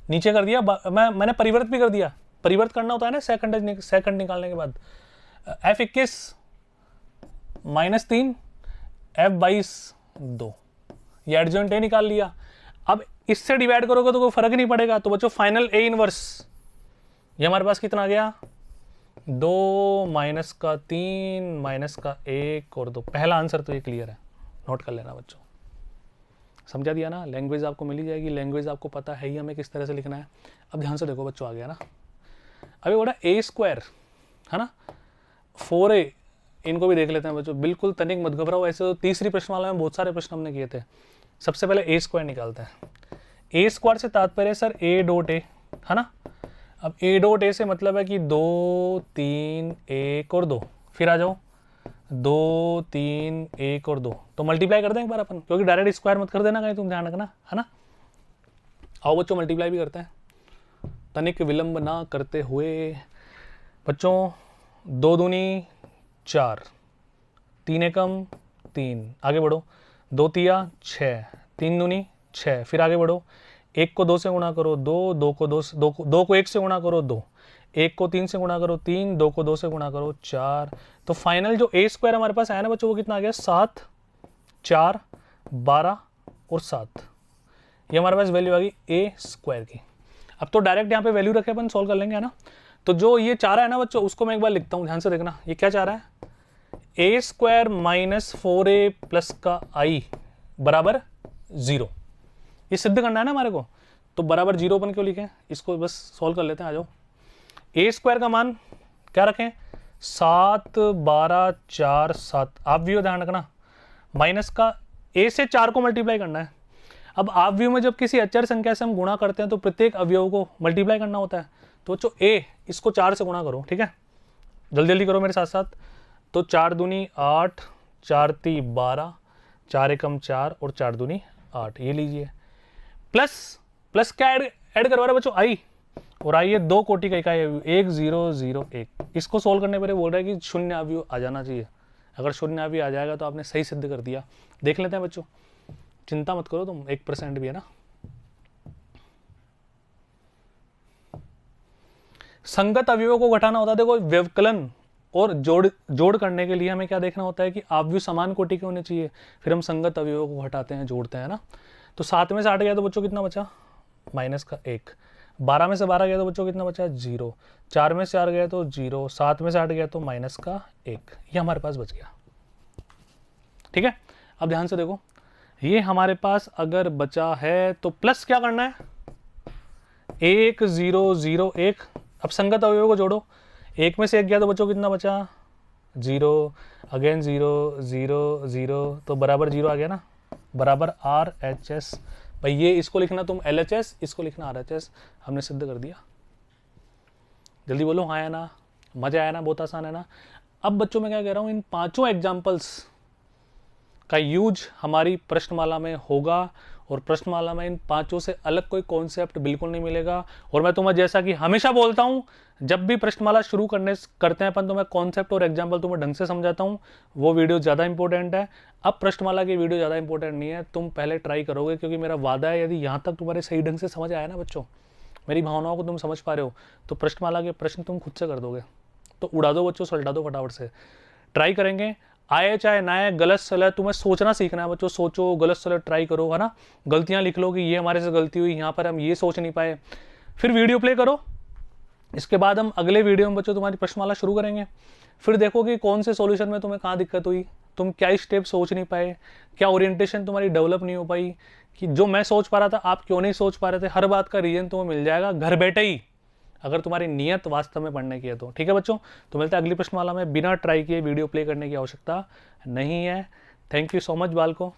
[SPEAKER 1] नीचे कर दिया, मैंने परिवर्त भी कर दिया। परिवर्त करना होता है ना सेकंड निकालने के बाद। F21 -3, F22 2, ये एडजॉइंट ए निकाल लिया। अब इससे डिवाइड करोगे तो कोई फर्क नहीं पड़ेगा। तो बच्चों फाइनल ए इनवर्स ये हमारे पास कितना आ गया, 2 माइनस का 3 माइनस का 1 और 2। पहला आंसर तो ये क्लियर है, नोट कर लेना बच्चों। समझा दिया ना, लैंग्वेज आपको मिल ही जाएगी, लैंग्वेज आपको पता है ही हमें किस तरह से लिखना है। अब ध्यान से देखो बच्चों, आ गया ना। अभी बोला A² है ना, 4A, इनको भी देख लेते हैं बच्चों, बिल्कुल तनिक मत घबराओ। ऐसे तो तीसरी प्रश्नमाला में बहुत सारे प्रश्न हमने किए थे। सबसे पहले A² निकालते हैं। A² से तात्पर्य सर A.A है ना। अब A.A से मतलब है कि 2 3 1 और 2, फिर आ जाओ 2 3 1 और 2, तो मल्टीप्लाई कर दें एक बार अपन, क्योंकि डायरेक्ट स्क्वायर मत कर देना कहीं, तुम ध्यान रखना है ना। आओ बच्चों मल्टीप्लाई भी करते हैं, तनिक विलंब ना करते हुए बच्चों। 2 दूनी 4, 3 एकम 3, आगे बढ़ो। 2 तिया 6, 3 दूनी 6, फिर आगे बढ़ो। 1 को 2 से गुणा करो 2, 2 को 1 से गुणा करो 2, 1 को 3 से गुणा करो 3, 2 को 2 से गुणा करो 4। तो फाइनल जो A² हमारे पास आया ना बच्चों, वो कितना आ गया, 7 4 12 और 7। ये हमारे पास वैल्यू आ गई A² की। अब तो डायरेक्ट यहाँ पे वैल्यू रखे अपन सॉल्व कर लेंगे है ना। तो जो ये चाह रहा है ना बच्चों, उसको मैं एक बार लिखता हूँ, ध्यान से देखना। ये क्या चाह रहा है, A² माइनस 4A प्लस का I बराबर 0। ये सिद्ध करना है ना हमारे को, तो बराबर 0 अपन क्यों लिखें, इसको बस सॉल्व कर लेते हैं। आ जाओ, A² का मान क्या रखें, 7 12 4 7। आप भी ध्यान रखना, माइनस का A से 4 को मल्टीप्लाई करना है। अब आप व्यू में जब किसी अचर संख्या से हम गुणा करते हैं तो प्रत्येक अवयव को मल्टीप्लाई करना होता है। तो बच्चों A, इसको 4 से गुणा करो, ठीक है, जल्दी जल्दी करो मेरे साथ साथ। तो 4 दूनी 8, 4 ती 12, 4 एकम 4 और 4 दूनी 8, ये लीजिए। प्लस क्या ऐड करवा रहा है बच्चों, I, और I ये 2 कोटि का इकाई 1 0 0 1। इसको सोल्व करने पर बोल रहा है कि शून्य अवयव आ जाना चाहिए। अगर शून्य अवयव आ जाएगा तो आपने सही सिद्ध कर दिया। देख लेते हैं बच्चों, चिंता मत करो तुम, 1% भी है ना। संगत अवयवों को घटाना होता है, देखो व्यवकलन और जोड़ करने के लिए हमें क्या देखना होता है कि अवयव समान कोटि के होने चाहिए, फिर हम संगत अवयवों को घटाते हैं, जोड़ते हैं ना। तो 7 में से 8 गया तो बच्चों कितना बचा, माइनस का 1। 12 में से 12 गया तो बच्चों कितना बचा, 0। 4 में से 4 गया तो 0। 7 में से 8 गया तो माइनस का 1। ये हमारे पास बच गया, ठीक है। अब ध्यान से देखो, ये हमारे पास अगर बचा है तो प्लस क्या करना है, 1 0 0 1। अब संगत अवयवों को जोड़ो, 1 में से 1 गया तो बच्चों कितना बचा, 0, अगेन 0 0 0, तो बराबर 0 आ गया ना, बराबर RHS। भाई ये इसको लिखना तुम LHS, इसको लिखना RHS। हमने सिद्ध कर दिया। जल्दी बोलो, हाँ या ना, मजा आया ना, बहुत आसान है ना। अब बच्चों मैं क्या कह रहा हूँ, इन 5 एग्जाम्पल्स का यूज हमारी प्रश्नमाला में होगा, और प्रश्नमाला में इन 5 से अलग कोई कॉन्सेप्ट बिल्कुल नहीं मिलेगा। और मैं तुम्हें जैसा कि हमेशा बोलता हूं, जब भी प्रश्नमाला शुरू करते हैं अपन, तो मैं कॉन्सेप्ट और एग्जाम्पल तुम्हें ढंग से समझाता हूं, वो वीडियो ज़्यादा इंपॉर्टेंट है। अब प्रश्नमाला की वीडियो ज़्यादा इंपॉर्टेंट नहीं है, तुम पहले ट्राई करोगे, क्योंकि मेरा वादा है यदि यहाँ तक तुम्हारे सही ढंग से समझ आया ना बच्चों, मेरी भावनाओं को तुम समझ पा रहे हो, तो प्रश्नमाला के प्रश्न तुम खुद से कर दोगे। तो उड़ा दो बच्चों, सलटा दो फटाफट से। ट्राई करेंगे, आए चाहे ना आए, गलत सलत तुम्हें सोचना सीखना है बच्चों। सोचो, गलत सलत ट्राई करो, है ना। गलतियां लिख लो कि ये हमारे से गलती हुई, यहाँ पर हम ये सोच नहीं पाए। फिर वीडियो प्ले करो, इसके बाद हम अगले वीडियो में बच्चों तुम्हारी प्रश्नमाला शुरू करेंगे। फिर देखो कि कौन से सॉल्यूशन में तुम्हें कहाँ दिक्कत हुई, तुम क्या स्टेप सोच नहीं पाए, क्या ओरिएंटेशन तुम्हारी डेवलप नहीं हो पाई, कि जो मैं सोच पा रहा था आप क्यों नहीं सोच पा रहे थे। हर बात का रीजन तुम्हें मिल जाएगा घर बैठे ही, अगर तुम्हारी नियत वास्तव में पढ़ने की है तो। ठीक है बच्चों, तो मिलता है अगली प्रश्नमाला में। बिना ट्राई किए वीडियो प्ले करने की आवश्यकता नहीं है। थैंक यू सो मच बालकों।